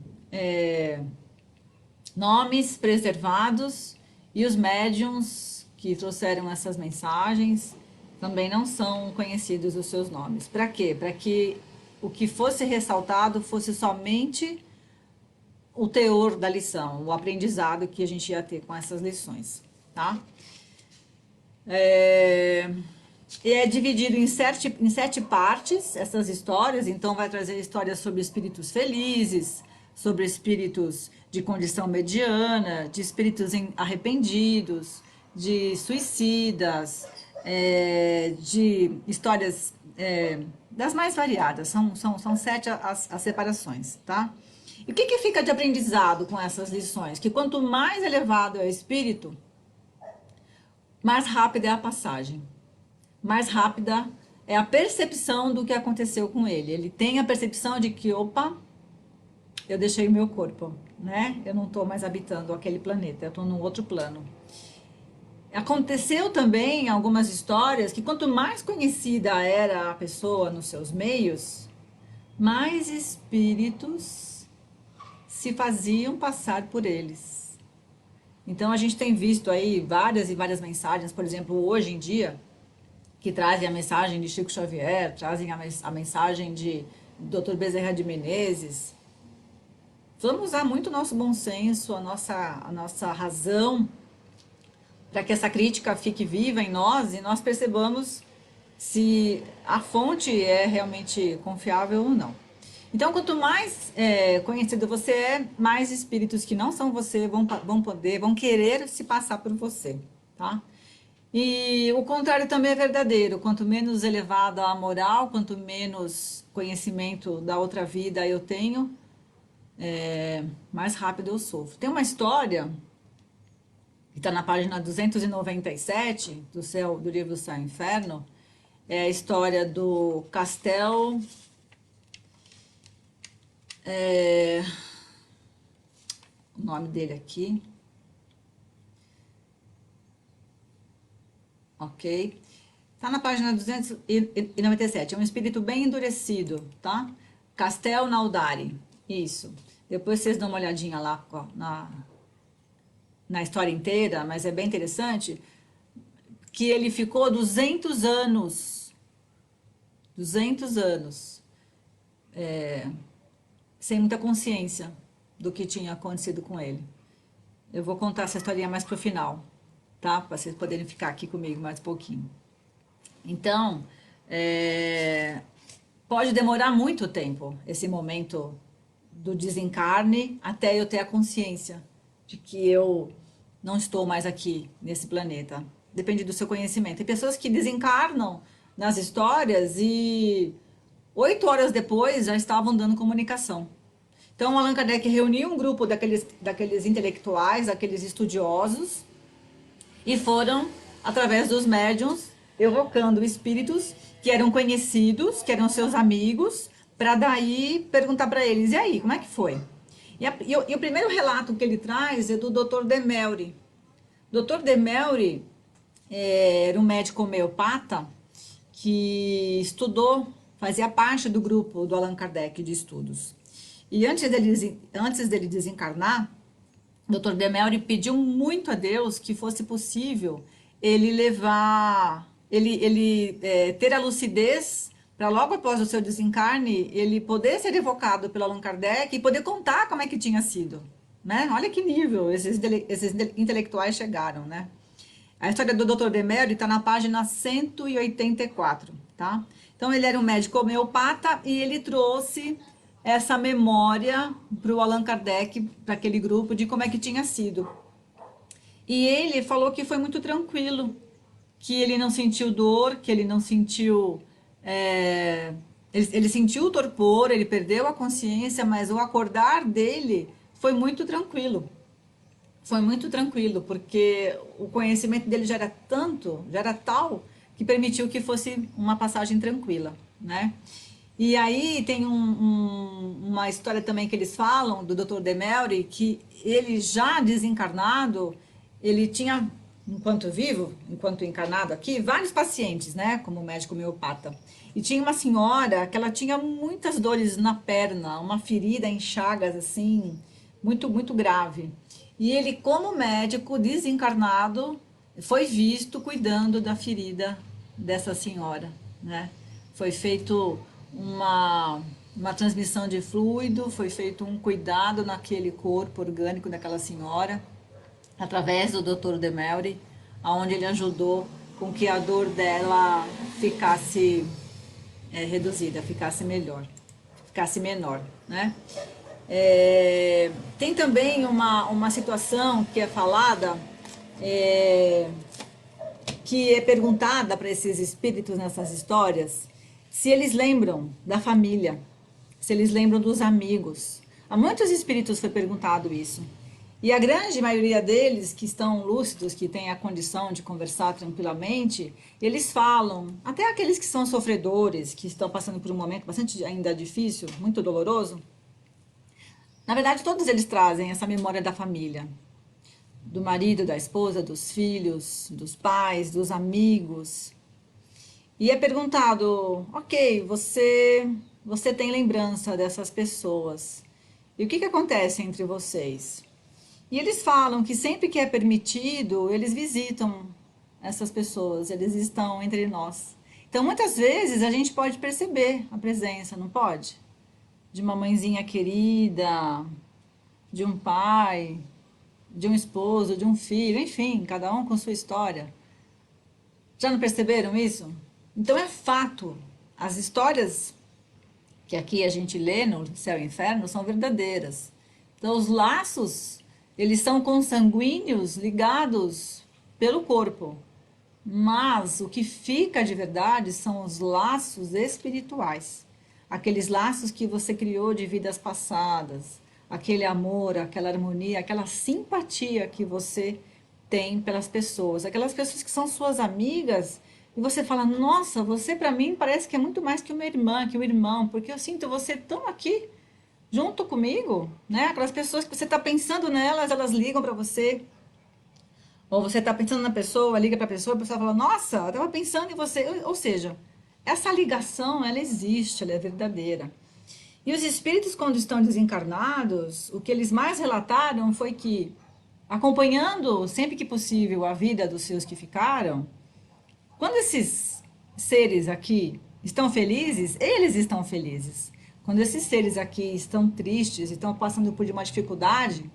nomes preservados e os médiums que trouxeram essas mensagens também não são conhecidos os seus nomes. Para quê? Para que o que fosse ressaltado fosse somente o teor da lição, o aprendizado que a gente ia ter com essas lições, tá? E é dividido em sete partes essas histórias, então vai trazer histórias sobre espíritos felizes, sobre espíritos de condição mediana, de espíritos arrependidos, de suicidas, de histórias das mais variadas, são sete as separações, tá? E o que fica de aprendizado com essas lições? Que quanto mais elevado é o espírito, mais rápida é a passagem, mais rápida é a percepção do que aconteceu com ele. Ele tem a percepção de que, opa, eu deixei o meu corpo, né? Eu não estou mais habitando aquele planeta, eu estou num outro plano. Aconteceu também algumas histórias que quanto mais conhecida era a pessoa nos seus meios, mais espíritos se faziam passar por eles. Então a gente tem visto aí várias e várias mensagens, por exemplo, hoje em dia, que trazem a mensagem de Chico Xavier, trazem a mensagem de Dr. Bezerra de Menezes. Vamos usar muito o nosso bom senso, a nossa razão, para que essa crítica fique viva em nós e nós percebamos se a fonte é realmente confiável ou não. Então, quanto mais conhecido você é, mais espíritos que não são você vão querer se passar por você, tá? E o contrário também é verdadeiro. Quanto menos elevada a moral, quanto menos conhecimento da outra vida eu tenho, mais rápido eu sofro. Tem uma história que está na página 297 do livro Céu e Inferno, é a história do Castel. O nome dele aqui. Ok? Tá na página 297. É um espírito bem endurecido, tá? Castel Naudari. Isso. Depois vocês dão uma olhadinha lá na história inteira, mas é bem interessante que ele ficou 200 anos sem muita consciência do que tinha acontecido com ele. Eu vou contar essa historinha mais pro final, tá? Para vocês poderem ficar aqui comigo mais um pouquinho. Então, pode demorar muito tempo esse momento do desencarne até eu ter a consciência de que eu não estou mais aqui nesse planeta. Depende do seu conhecimento. Tem pessoas que desencarnam nas histórias e 8 horas depois já estavam dando comunicação. Então, Allan Kardec reuniu um grupo daqueles intelectuais, daqueles estudiosos, e foram, através dos médiuns, evocando espíritos que eram conhecidos, que eram seus amigos, para daí perguntar para eles, e aí, como é que foi? E o primeiro relato que ele traz é do Dr. Demelry. Dr. Demelry era um médico homeopata que estudou, fazia parte do grupo do Allan Kardec de estudos. E antes dele desencarnar, Dr. Demelry pediu muito a Deus que fosse possível ter a lucidez para logo após o seu desencarne, ele poder ser evocado pelo Allan Kardec e poder contar como é que tinha sido, né? Olha que nível esses intelectuais chegaram, né? A história do Dr. Demelry está na página 184, tá? Então, ele era um médico homeopata e ele trouxe essa memória para o Allan Kardec, para aquele grupo, de como é que tinha sido. E ele falou que foi muito tranquilo, que ele não sentiu dor, que ele não sentiu... ele sentiu o torpor, ele perdeu a consciência, mas o acordar dele foi muito tranquilo. Foi muito tranquilo, porque o conhecimento dele já era tanto, já era tal, que permitiu que fosse uma passagem tranquila, né? E aí tem uma história também que eles falam do Dr. Demelry, que ele já desencarnado, ele tinha, enquanto vivo, enquanto encarnado aqui, vários pacientes, né, como médico homeopata. E tinha uma senhora que ela tinha muitas dores na perna, uma ferida em chagas, assim, muito, muito grave. E ele, como médico desencarnado, foi visto cuidando da ferida dessa senhora, né? Foi feito uma transmissão de fluido, foi feito um cuidado naquele corpo orgânico daquela senhora, através do Dr. Demelry, onde ele ajudou com que a dor dela ficasse reduzida, ficasse melhor, ficasse menor, né? Tem também uma situação que é falada, que é perguntada para esses espíritos nessas histórias, se eles lembram da família, se eles lembram dos amigos. A muitos espíritos foi perguntado isso. E a grande maioria deles, que estão lúcidos, que têm a condição de conversar tranquilamente, eles falam, até aqueles que são sofredores, que estão passando por um momento bastante ainda difícil, muito doloroso, na verdade todos eles trazem essa memória da família, do marido, da esposa, dos filhos, dos pais, dos amigos. E é perguntado, ok, você tem lembrança dessas pessoas. E o que acontece entre vocês? E eles falam que sempre que é permitido, eles visitam essas pessoas, eles estão entre nós. Então, muitas vezes, a gente pode perceber a presença, não pode? De uma mãezinha querida, de um pai, de um esposo, de um filho, enfim, cada um com sua história. Já não perceberam isso? Então é fato, as histórias que aqui a gente lê no Céu e Inferno são verdadeiras. Então os laços, eles são consanguíneos ligados pelo corpo, mas o que fica de verdade são os laços espirituais, aqueles laços que você criou de vidas passadas, aquele amor, aquela harmonia, aquela simpatia que você tem pelas pessoas, aquelas pessoas que são suas amigas. E você fala, nossa, você para mim parece que é muito mais que uma irmã, que um irmão, porque eu sinto você tão aqui, junto comigo, né? Aquelas pessoas que você está pensando nelas, elas ligam para você. Ou você está pensando na pessoa, liga para a pessoa fala, nossa, eu estava pensando em você. Ou seja, essa ligação, ela existe, ela é verdadeira. E os espíritos, quando estão desencarnados, o que eles mais relataram foi que, acompanhando sempre que possível a vida dos seus que ficaram, quando esses seres aqui estão felizes, eles estão felizes. Quando esses seres aqui estão tristes, estão passando por uma dificuldade,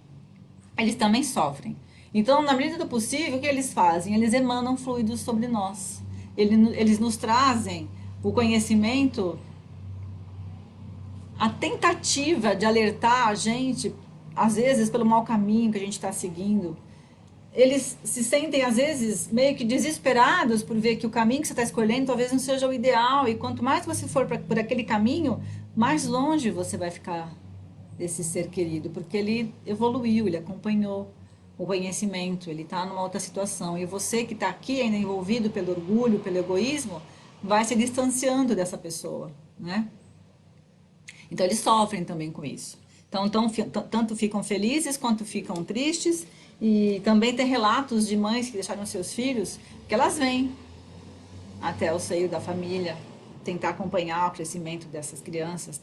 eles também sofrem. Então, na medida do possível, o que eles fazem? Eles emanam fluidos sobre nós. Eles nos trazem o conhecimento, a tentativa de alertar a gente, às vezes, pelo mau caminho que a gente está seguindo. Eles se sentem, às vezes, meio que desesperados por ver que o caminho que você está escolhendo talvez não seja o ideal. E quanto mais você for por aquele caminho, mais longe você vai ficar desse ser querido, porque ele evoluiu, ele acompanhou o conhecimento, ele está numa outra situação. E você que está aqui ainda envolvido pelo orgulho, pelo egoísmo, vai se distanciando dessa pessoa, né? Então eles sofrem também com isso. Então, tanto ficam felizes quanto ficam tristes. E também tem relatos de mães que deixaram seus filhos, que elas vêm até o seio da família, tentar acompanhar o crescimento dessas crianças,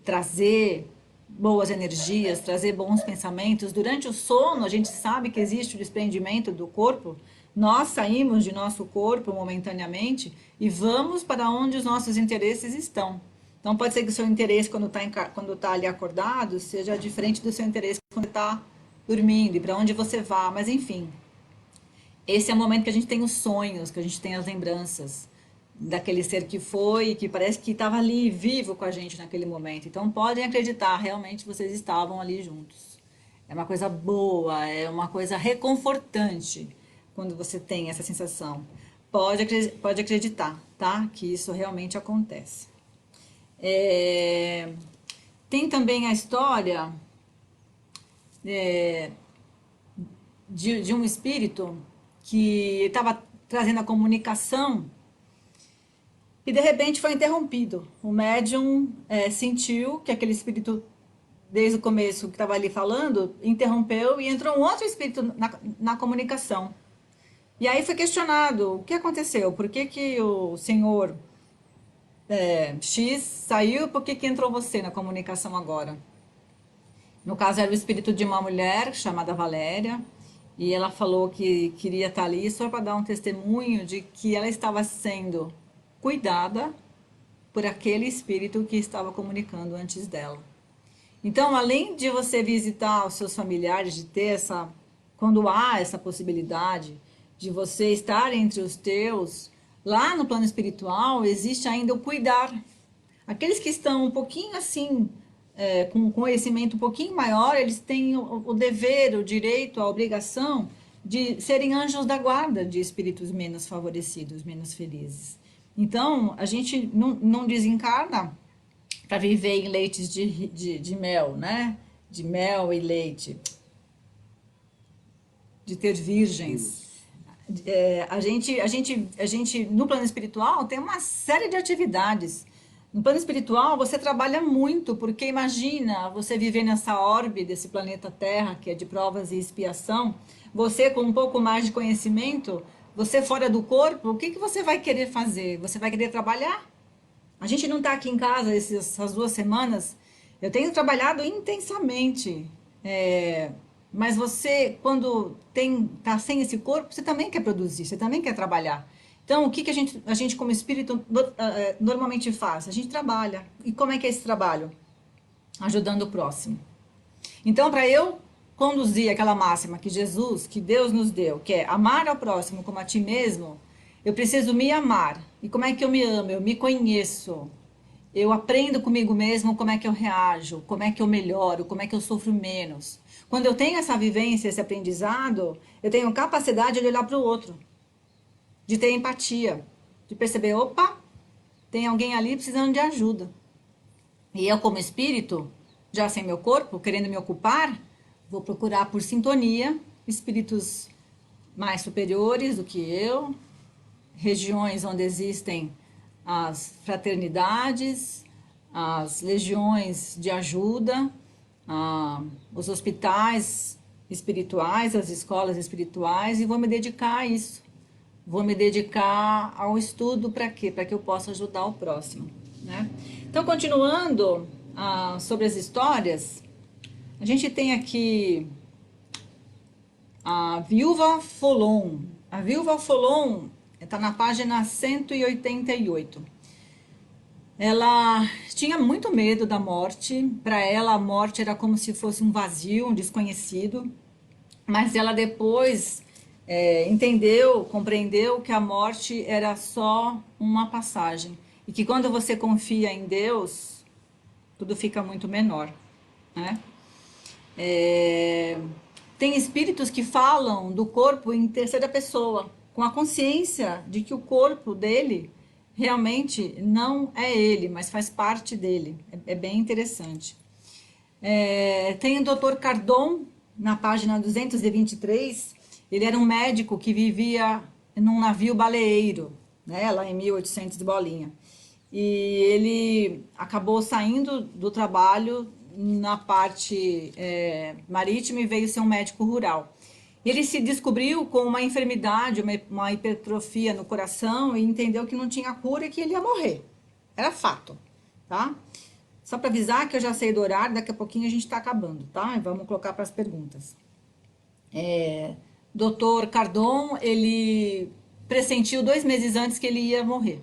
trazer boas energias, trazer bons pensamentos. Durante o sono, a gente sabe que existe o desprendimento do corpo. Nós saímos de nosso corpo momentaneamente e vamos para onde os nossos interesses estão. Então, pode ser que o seu interesse, quando tá ali acordado, seja diferente do seu interesse quando está dormindo e para onde você vá. Mas, enfim, esse é o momento que a gente tem os sonhos, que a gente tem as lembranças daquele ser que foi, que parece que estava ali vivo com a gente naquele momento. Então podem acreditar, realmente vocês estavam ali juntos. É uma coisa boa, é uma coisa reconfortante quando você tem essa sensação. Pode acreditar, tá? Que isso realmente acontece. É, Tem também a história é, de um espírito que estava trazendo a comunicação e de repente foi interrompido. O médium sentiu que aquele espírito, desde o começo que estava ali falando, interrompeu e entrou um outro espírito na comunicação. E aí foi questionado o que aconteceu, por que, que o senhor X saiu, por que, que entrou você na comunicação agora? No caso, era o espírito de uma mulher chamada Valéria, e ela falou que queria estar ali só para dar um testemunho de que ela estava sendo cuidada por aquele espírito que estava comunicando antes dela. Então, além de você visitar os seus familiares, de ter essa, quando há essa possibilidade de você estar entre os teus, lá no plano espiritual existe ainda o cuidar. Aqueles que estão um pouquinho assim, com um conhecimento um pouquinho maior, eles têm o dever, o direito, a obrigação de serem anjos da guarda de espíritos menos favorecidos, menos felizes. Então, a gente não desencarna para viver em leites de mel, né? De mel e leite, de ter virgens. A gente, no plano espiritual, tem uma série de atividades. No plano espiritual, você trabalha muito, porque imagina você viver nessa orbe desse planeta Terra, que é de provas e expiação, você com um pouco mais de conhecimento, você fora do corpo, o que que você vai querer fazer? Você vai querer trabalhar? A gente não está aqui em casa essas 2 semanas. Eu tenho trabalhado intensamente. Mas você, quando tá sem esse corpo, você também quer produzir, você também quer trabalhar. Então, o que que a gente como espírito normalmente faz? A gente trabalha. E como é que é esse trabalho? Ajudando o próximo. Então, para eu conduzir aquela máxima que Jesus, que Deus nos deu, que é amar ao próximo como a ti mesmo, eu preciso me amar. E como é que eu me amo? Eu me conheço. Eu aprendo comigo mesmo como é que eu reajo, como é que eu melhoro, como é que eu sofro menos. Quando eu tenho essa vivência, esse aprendizado, eu tenho capacidade de olhar para o outro, de ter empatia, de perceber, opa, tem alguém ali precisando de ajuda. E eu, como espírito, já sem meu corpo, querendo me ocupar, vou procurar por sintonia espíritos mais superiores do que eu, regiões onde existem as fraternidades, as legiões de ajuda, os hospitais espirituais, as escolas espirituais, e vou me dedicar a isso. Vou me dedicar ao estudo para quê? Para que eu possa ajudar o próximo, né? Então, continuando sobre as histórias, a gente tem aqui a Viúva Folon. A Viúva Folon está na página 188. Ela tinha muito medo da morte. Para ela, a morte era como se fosse um vazio, um desconhecido. Mas ela depois entendeu, compreendeu que a morte era só uma passagem. E que quando você confia em Deus, tudo fica muito menor, né? Tem espíritos que falam do corpo em terceira pessoa, com a consciência de que o corpo dele realmente não é ele, mas faz parte dele. É bem interessante. Tem o Dr. Cardon, na página 223. Ele era um médico que vivia num navio baleeiro, né, lá em 1800 de bolinha. E ele acabou saindo do trabalho na parte marítima e veio ser um médico rural. Ele se descobriu com uma enfermidade, uma hipertrofia no coração e entendeu que não tinha cura e que ele ia morrer. Era fato, tá? Só para avisar que eu já sei do horário, daqui a pouquinho a gente está acabando, tá? E vamos colocar para as perguntas. Dr. Cardon, ele pressentiu 2 meses antes que ele ia morrer.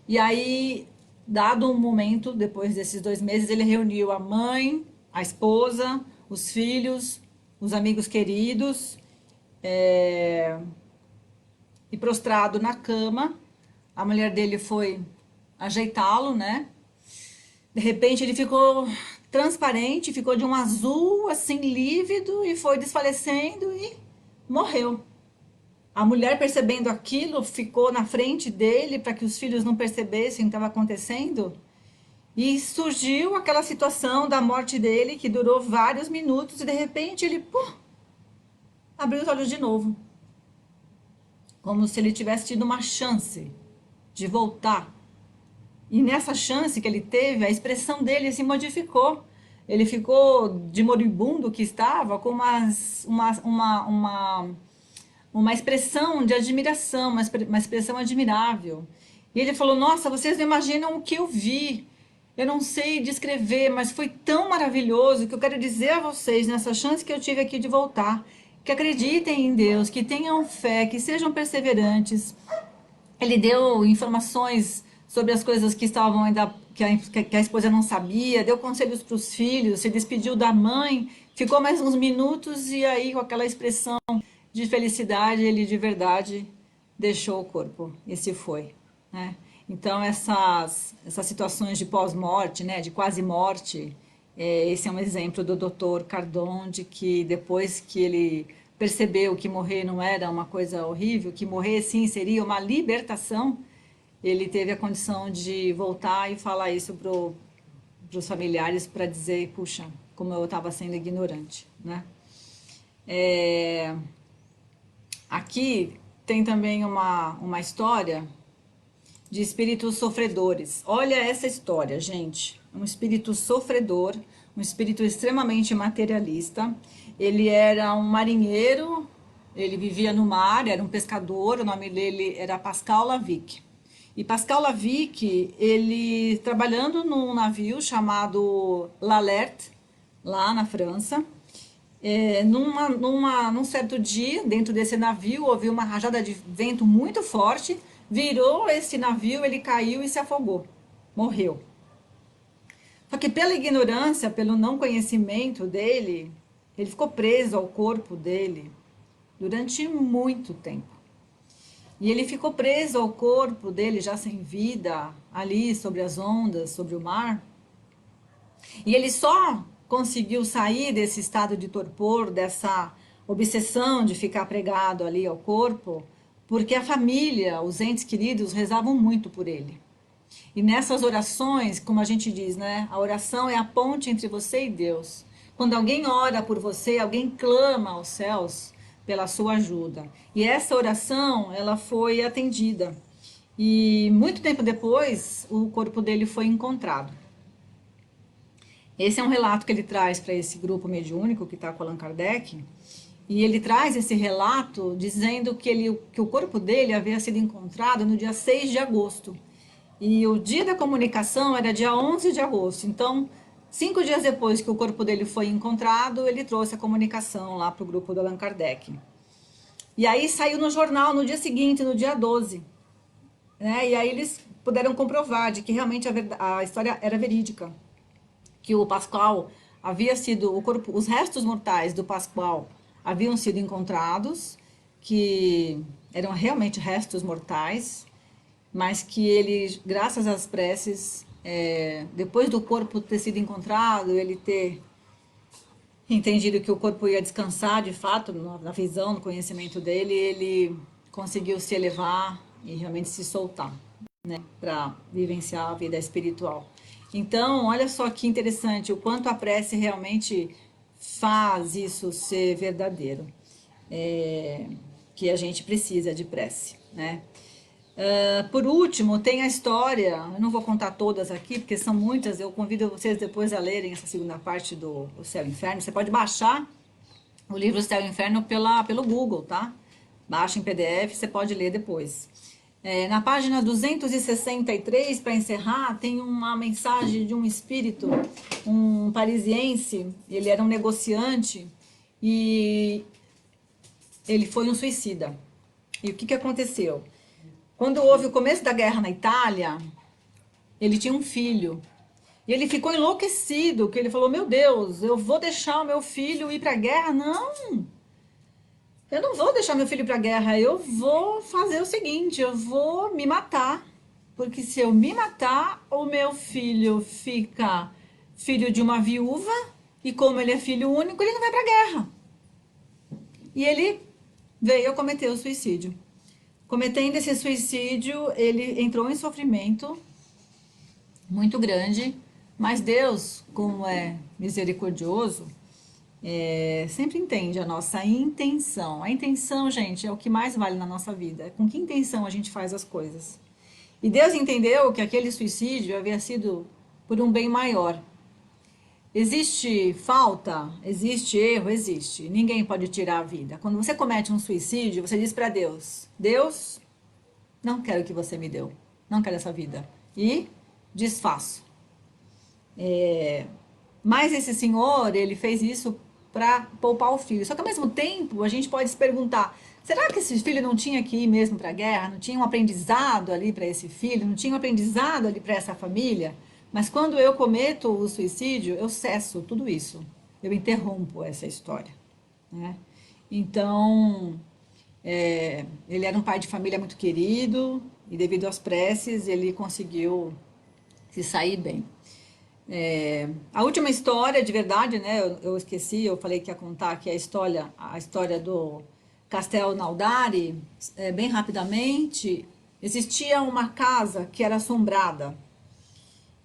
E aí, dado um momento, depois desses 2 meses, ele reuniu a mãe, a esposa, os filhos, os amigos queridos, e prostrado na cama, a mulher dele foi ajeitá-lo, né? De repente ele ficou transparente, ficou de um azul assim lívido e foi desfalecendo e morreu. A mulher, percebendo aquilo, ficou na frente dele para que os filhos não percebessem o que estava acontecendo. E surgiu aquela situação da morte dele, que durou vários minutos, e de repente ele abriu os olhos de novo. Como se ele tivesse tido uma chance de voltar. E nessa chance que ele teve, a expressão dele se modificou. Ele ficou de moribundo que estava com uma expressão de admiração, uma expressão admirável. E ele falou: Nossa, vocês não imaginam o que eu vi. Eu não sei descrever, mas foi tão maravilhoso que eu quero dizer a vocês, nessa chance que eu tive aqui de voltar, que acreditem em Deus, que tenham fé, que sejam perseverantes. Ele deu informações sobre as coisas que estavam ainda que a esposa não sabia, deu conselhos para os filhos, se despediu da mãe, ficou mais uns minutos e aí com aquela expressão de felicidade, ele de verdade deixou o corpo e se foi, né? Então essas situações de pós-morte, né, de quase morte, esse é um exemplo do Dr. Cardon, de que depois que ele percebeu que morrer não era uma coisa horrível, que morrer sim seria uma libertação, ele teve a condição de voltar e falar isso para os familiares para dizer, puxa, como eu estava sendo ignorante, né? Aqui tem também uma história de espíritos sofredores. Olha essa história, gente. Um espírito sofredor, um espírito extremamente materialista. Ele era um marinheiro, ele vivia no mar, era um pescador, o nome dele era Pascal Lavic. E Pascal Lavic, ele trabalhando num navio chamado L'Alert, lá na França, num certo dia, dentro desse navio, houve uma rajada de vento muito forte, virou esse navio, ele caiu e se afogou, morreu. Só que pela ignorância, pelo não conhecimento dele, ele ficou preso ao corpo dele durante muito tempo. E ele ficou preso ao corpo dele, já sem vida, ali sobre as ondas, sobre o mar. E ele só conseguiu sair desse estado de torpor, dessa obsessão de ficar pregado ali ao corpo, porque a família, os entes queridos, rezavam muito por ele. E nessas orações, como a gente diz, né? A oração é a ponte entre você e Deus. Quando alguém ora por você, alguém clama aos céus pela sua ajuda. E essa oração, ela foi atendida. E muito tempo depois, o corpo dele foi encontrado. Esse é um relato que ele traz para esse grupo mediúnico que está com Allan Kardec. E ele traz esse relato dizendo que o corpo dele havia sido encontrado no dia 6 de agosto. E o dia da comunicação era dia 11 de agosto. Então, 5 dias depois que o corpo dele foi encontrado, ele trouxe a comunicação lá para o grupo do Allan Kardec. E aí saiu no jornal no dia seguinte, no dia 12. Né? E aí eles puderam comprovar de que realmente a história era verídica. Que o Pascoal havia sido, os restos mortais do Pascoal haviam sido encontrados, que eram realmente restos mortais, mas que ele, graças às preces, depois do corpo ter sido encontrado, ele ter entendido que o corpo ia descansar de fato, na visão, no conhecimento dele, ele conseguiu se elevar e realmente se soltar, né, para vivenciar a vida espiritual. Então, olha só que interessante o quanto a prece realmente faz isso ser verdadeiro. É, que a gente precisa de prece, né? Por último, tem a história, eu não vou contar todas aqui, porque são muitas, eu convido vocês depois a lerem essa segunda parte do O Céu e o Inferno. Você pode baixar o livro O Céu e o Inferno pelo Google, tá? Baixa em PDF, você pode ler depois. Na página 263, para encerrar, tem uma mensagem de um espírito, um parisiense, ele era um negociante e ele foi um suicida. E o que aconteceu? Quando houve o começo da guerra na Itália, ele tinha um filho. E ele ficou enlouquecido, que ele falou: "Meu Deus, eu vou deixar o meu filho ir para a guerra? Não, eu não vou deixar meu filho para a guerra. Eu vou fazer o seguinte, eu vou me matar. Porque se eu me matar, o meu filho fica filho de uma viúva, e como ele é filho único, ele não vai para a guerra." E ele veio a cometer o suicídio. Cometendo esse suicídio, ele entrou em sofrimento muito grande, mas Deus, como é misericordioso, sempre entende a nossa intenção. A intenção, gente, é o que mais vale na nossa vida. Com que intenção a gente faz as coisas? E Deus entendeu que aquele suicídio havia sido por um bem maior. Existe falta? Existe erro? Existe. Ninguém pode tirar a vida. Quando você comete um suicídio, você diz para Deus: "Deus, não quero o que você me deu. Não quero essa vida." E desfaço. Mas esse senhor, ele fez isso para poupar o filho. Só que ao mesmo tempo, a gente pode se perguntar: será que esse filho não tinha que ir mesmo para a guerra? Não tinha um aprendizado ali para esse filho? Não tinha um aprendizado ali para essa família? Mas quando eu cometo o suicídio, eu cesso tudo isso. Eu interrompo essa história, né? Então, ele era um pai de família muito querido e devido às preces ele conseguiu se sair bem. A última história, de verdade, né? Eu esqueci, eu falei que ia contar aqui a história do Castel Naudari, bem rapidamente. Existia uma casa que era assombrada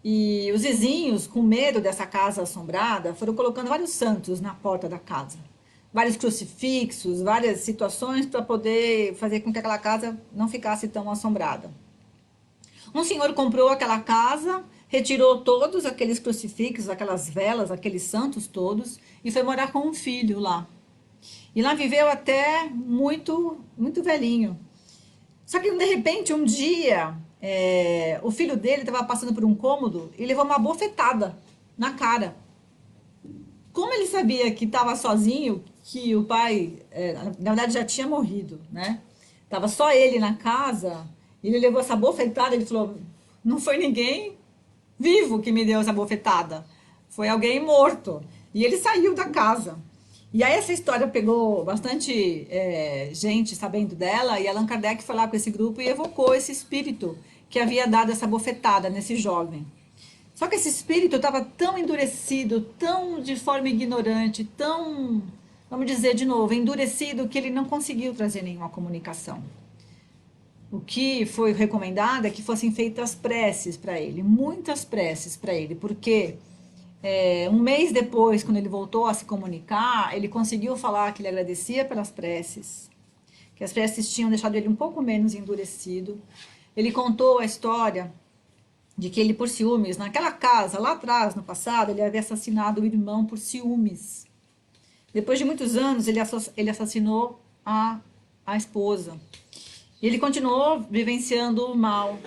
e os vizinhos, com medo dessa casa assombrada, foram colocando vários santos na porta da casa, vários crucifixos, várias situações para poder fazer com que aquela casa não ficasse tão assombrada. Um senhor comprou aquela casa, retirou todos aqueles crucifixos, aquelas velas, aqueles santos todos e foi morar com um filho lá. E lá viveu até muito, muito velhinho. Só que de repente, um dia, o filho dele estava passando por um cômodo e levou uma bofetada na cara. Como ele sabia que estava sozinho, que o pai, na verdade, já tinha morrido, né? Tava só ele na casa, ele levou essa bofetada, ele falou: "Não foi ninguém vivo que me deu essa bofetada, foi alguém morto." E ele saiu da casa. E aí essa história pegou bastante gente sabendo dela, e Allan Kardec foi lá com esse grupo e evocou esse espírito que havia dado essa bofetada nesse jovem. Só que esse espírito estava tão endurecido, tão de forma ignorante, tão, vamos dizer de novo, endurecido, que ele não conseguiu trazer nenhuma comunicação. O que foi recomendado é que fossem feitas preces para ele, muitas preces para ele, porque um mês depois, quando ele voltou a se comunicar, ele conseguiu falar que ele agradecia pelas preces, que as preces tinham deixado ele um pouco menos endurecido. Ele contou a história de que ele, por ciúmes, naquela casa, lá atrás, no passado, ele havia assassinado o irmão por ciúmes. Depois de muitos anos, ele assassinou a esposa. E ele continuou vivenciando o mal.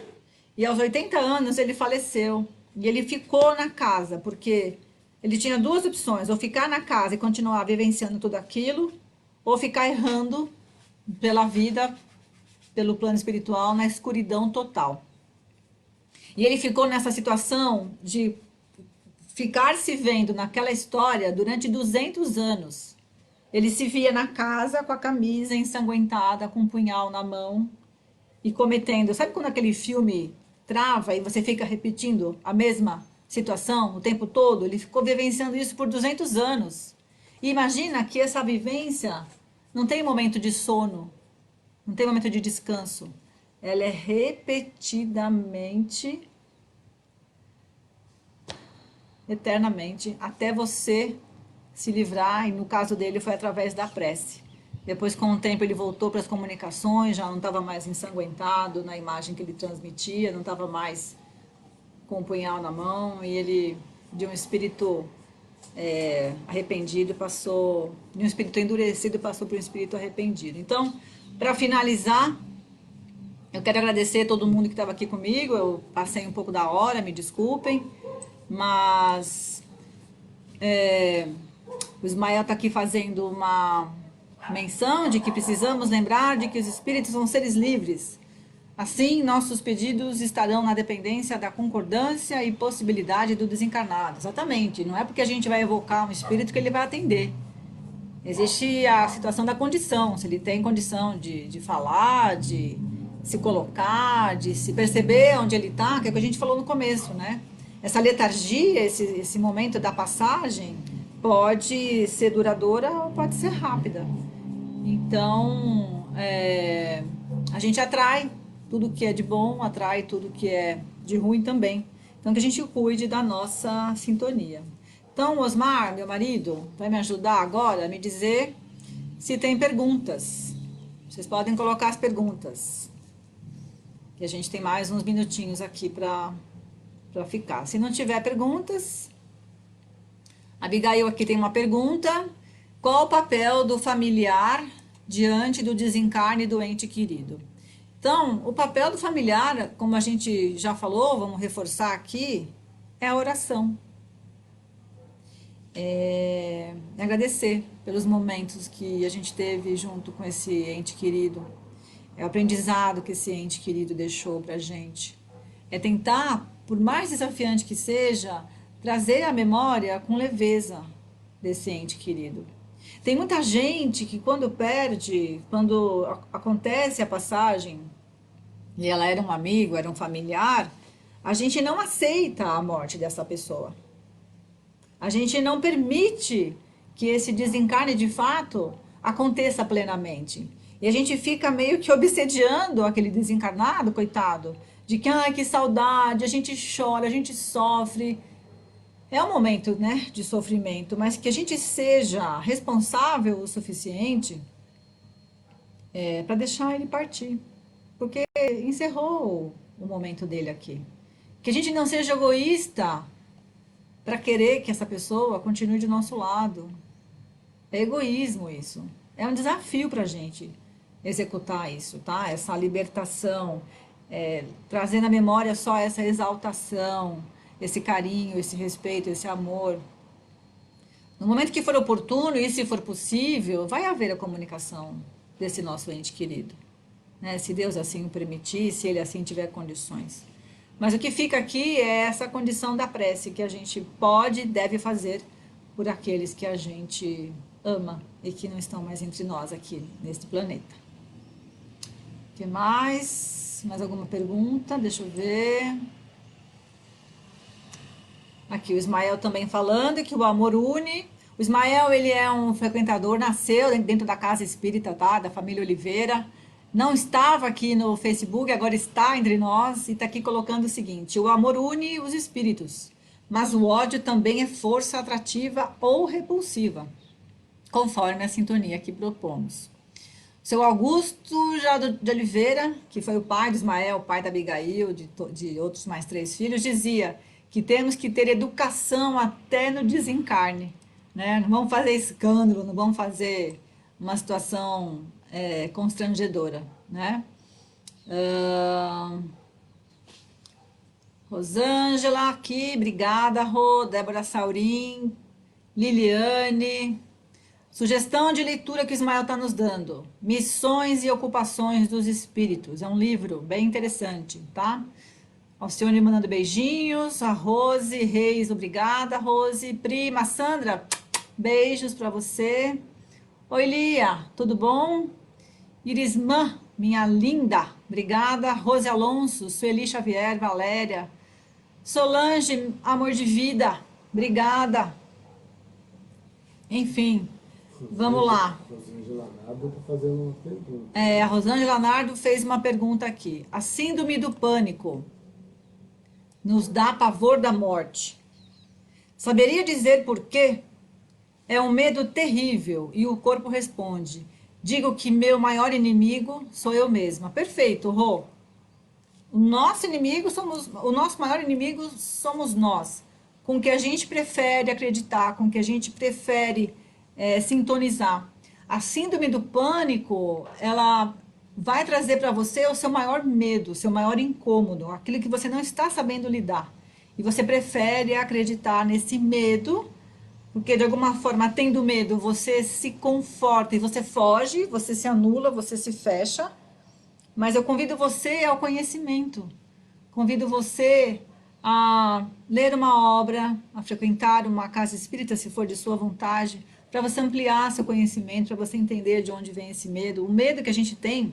E aos 80 anos ele faleceu. E ele ficou na casa, porque ele tinha duas opções: ou ficar na casa e continuar vivenciando tudo aquilo, ou ficar errando pela vida, pelo plano espiritual, na escuridão total. E ele ficou nessa situação de ficar se vendo naquela história durante 200 anos. Ele se via na casa com a camisa ensanguentada, com um punhal na mão e cometendo. Sabe quando aquele filme trava e você fica repetindo a mesma situação o tempo todo? Ele ficou vivenciando isso por 200 anos. E imagina que essa vivência não tem momento de sono, não tem momento de descanso. Ela é repetidamente eternamente, até você se livrar, e no caso dele foi através da prece. Depois, com o tempo, ele voltou para as comunicações, já não estava mais ensanguentado na imagem que ele transmitia, não estava mais com o punhal na mão, e ele, de um espírito arrependido, passou, de um espírito endurecido, passou para um espírito arrependido. Então, para finalizar, eu quero agradecer a todo mundo que estava aqui comigo, eu passei um pouco da hora, me desculpem, mas o Ismael está aqui fazendo uma menção de que precisamos lembrar de que os espíritos são seres livres. Assim, nossos pedidos estarão na dependência da concordância e possibilidade do desencarnado. Exatamente. Não é porque a gente vai evocar um espírito que ele vai atender. Existe a situação da condição. Se ele tem condição de falar, de se colocar, de se perceber onde ele está, que é o que a gente falou no começo, né? Essa letargia, esse momento da passagem, pode ser duradoura ou pode ser rápida. Então, a gente atrai tudo que é de bom, atrai tudo que é de ruim também. Então, que a gente cuide da nossa sintonia. Então, Osmar, meu marido, vai me ajudar agora a me dizer se tem perguntas. Vocês podem colocar as perguntas. Que a gente tem mais uns minutinhos aqui para ficar. Se não tiver perguntas, a Abigail aqui tem uma pergunta. Qual o papel do familiar diante do desencarne do ente querido? Então, o papel do familiar, como a gente já falou, vamos reforçar aqui, é a oração. Agradecer pelos momentos que a gente teve junto com esse ente querido. É o aprendizado que esse ente querido deixou pra gente. É tentar, por mais desafiante que seja, trazer a memória com leveza desse ente querido. Tem muita gente que quando perde, quando acontece a passagem, e ela era um amigo, era um familiar, a gente não aceita a morte dessa pessoa. A gente não permite que esse desencarne de fato aconteça plenamente. E a gente fica meio que obsediando aquele desencarnado, coitado, de que, ai, que saudade, a gente chora, a gente sofre. É um momento, né, de sofrimento, mas que a gente seja responsável o suficiente para deixar ele partir. Porque encerrou o momento dele aqui. Que a gente não seja egoísta para querer que essa pessoa continue do nosso lado. É egoísmo isso. É um desafio para a gente executar isso, tá? Essa libertação, trazer na memória só essa exaltação, esse carinho, esse respeito, esse amor. No momento que for oportuno e se for possível, vai haver a comunicação desse nosso ente querido, né? Se Deus assim o permitir, se Ele assim tiver condições. Mas o que fica aqui é essa condição da prece que a gente pode e deve fazer por aqueles que a gente ama e que não estão mais entre nós aqui neste planeta. O que mais? Mais alguma pergunta? Deixa eu ver. Aqui o Ismael também falando que o amor une. O Ismael, ele é um frequentador, nasceu dentro da casa espírita, tá? Da família Oliveira. Não estava aqui no Facebook, agora está entre nós e está aqui colocando o seguinte: o amor une os espíritos, mas o ódio também é força atrativa ou repulsiva, conforme a sintonia que propomos. Seu Augusto de Oliveira, que foi o pai do Ismael, pai da Abigail, de outros mais 3 filhos, dizia que temos que ter educação até no desencarne, né? Não vamos fazer escândalo, não vamos fazer uma situação constrangedora, né? Rosângela aqui, obrigada, Rô, Débora Saurim, Liliane. Sugestão de leitura que o Ismael está nos dando: Missões e Ocupações dos Espíritos. É um livro bem interessante, tá? Alcione mandando beijinhos. A Rose Reis, obrigada, Rose. Prima Sandra, beijos para você. Oi, Lia, tudo bom? Irismã, minha linda, obrigada. Rose Alonso, Sueli Xavier, Valéria. Solange, amor de vida, obrigada. Enfim. Vamos lá. Rosângela Nardo está fazendo uma pergunta. A Rosângela Nardo fez uma pergunta aqui. A síndrome do pânico nos dá pavor da morte. Saberia dizer por quê? É um medo terrível e o corpo responde. Digo que meu maior inimigo sou eu mesma. Perfeito, Rô. O nosso maior inimigo somos nós, com o que a gente prefere acreditar, com o que a gente prefere sintonizar. A síndrome do pânico, ela vai trazer para você o seu maior medo, o seu maior incômodo, aquilo que você não está sabendo lidar. E você prefere acreditar nesse medo, porque de alguma forma, tendo medo, você se conforta e você foge, você se anula, você se fecha. Mas eu convido você ao conhecimento. Convido você a ler uma obra, a frequentar uma casa espírita, se for de sua vontade, para você ampliar seu conhecimento, para você entender de onde vem esse medo. O medo que a gente tem,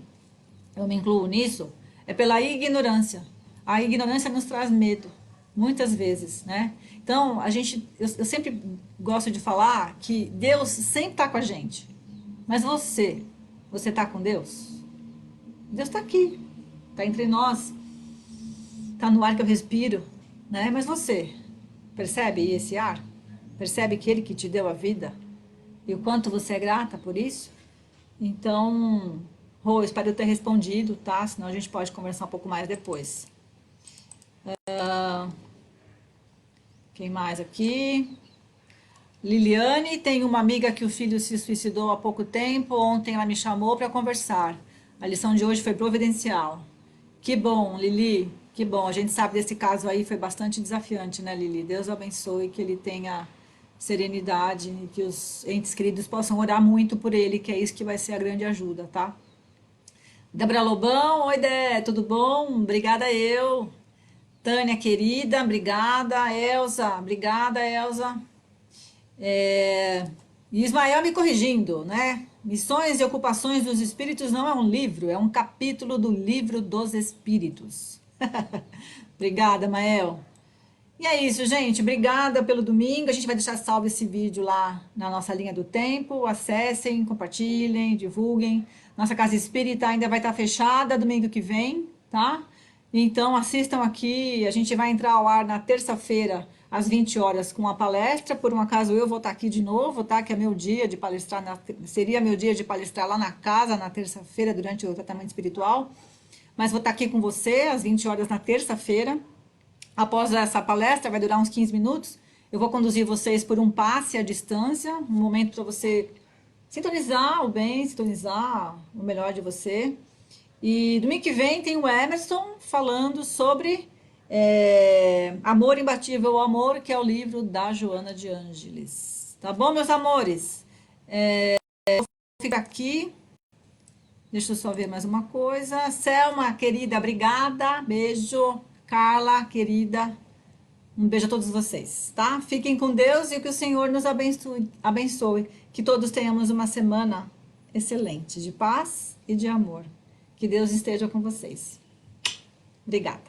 eu me incluo nisso, é pela ignorância. A ignorância nos traz medo, muitas vezes, né? Então, eu sempre gosto de falar que Deus sempre está com a gente. Mas você está com Deus? Deus está aqui, está entre nós, está no ar que eu respiro, né? Mas você percebe esse ar? Percebe que Ele que te deu a vida? E o quanto você é grata por isso? Então, Rô, espero eu ter respondido, tá? Senão a gente pode conversar um pouco mais depois. Quem mais aqui? Liliane, tem uma amiga que o filho se suicidou há pouco tempo. Ontem ela me chamou para conversar. A lição de hoje foi providencial. Que bom, Lili. Que bom. A gente sabe desse caso aí, foi bastante desafiante, né, Lili? Deus abençoe, que ele tenha serenidade e que os entes queridos possam orar muito por ele, que é isso que vai ser a grande ajuda, tá? Débora Lobão, oi, Dé, tudo bom? Obrigada eu. Tânia, querida, obrigada. Elza, obrigada, Elza. E Ismael me corrigindo, né? Missões e Ocupações dos Espíritos não é um livro, é um capítulo do Livro dos Espíritos. Obrigada, Mael. E é isso, gente. Obrigada pelo domingo. A gente vai deixar salvo esse vídeo lá na nossa linha do tempo. Acessem, compartilhem, divulguem. Nossa casa espírita ainda vai estar fechada domingo que vem, tá? Então assistam aqui. A gente vai entrar ao ar na terça-feira, às 20 horas, com a palestra. Por um acaso eu vou estar aqui de novo, tá? Que é meu dia de palestrar, seria meu dia de palestrar lá na casa, na terça-feira, durante o tratamento espiritual. Mas vou estar aqui com você às 20 horas na terça-feira. Após essa palestra, vai durar uns 15 minutos, eu vou conduzir vocês por um passe à distância, um momento para você sintonizar o bem, sintonizar o melhor de você. E domingo que vem tem o Emerson falando sobre Amor Imbatível ao Amor, que é o livro da Joana de Ângeles. Tá bom, meus amores? Vou ficar aqui. Deixa eu só ver mais uma coisa. Selma, querida, obrigada. Beijo. Carla, querida, um beijo a todos vocês, tá? Fiquem com Deus e que o Senhor nos abençoe. Que todos tenhamos uma semana excelente, de paz e de amor. Que Deus esteja com vocês. Obrigada.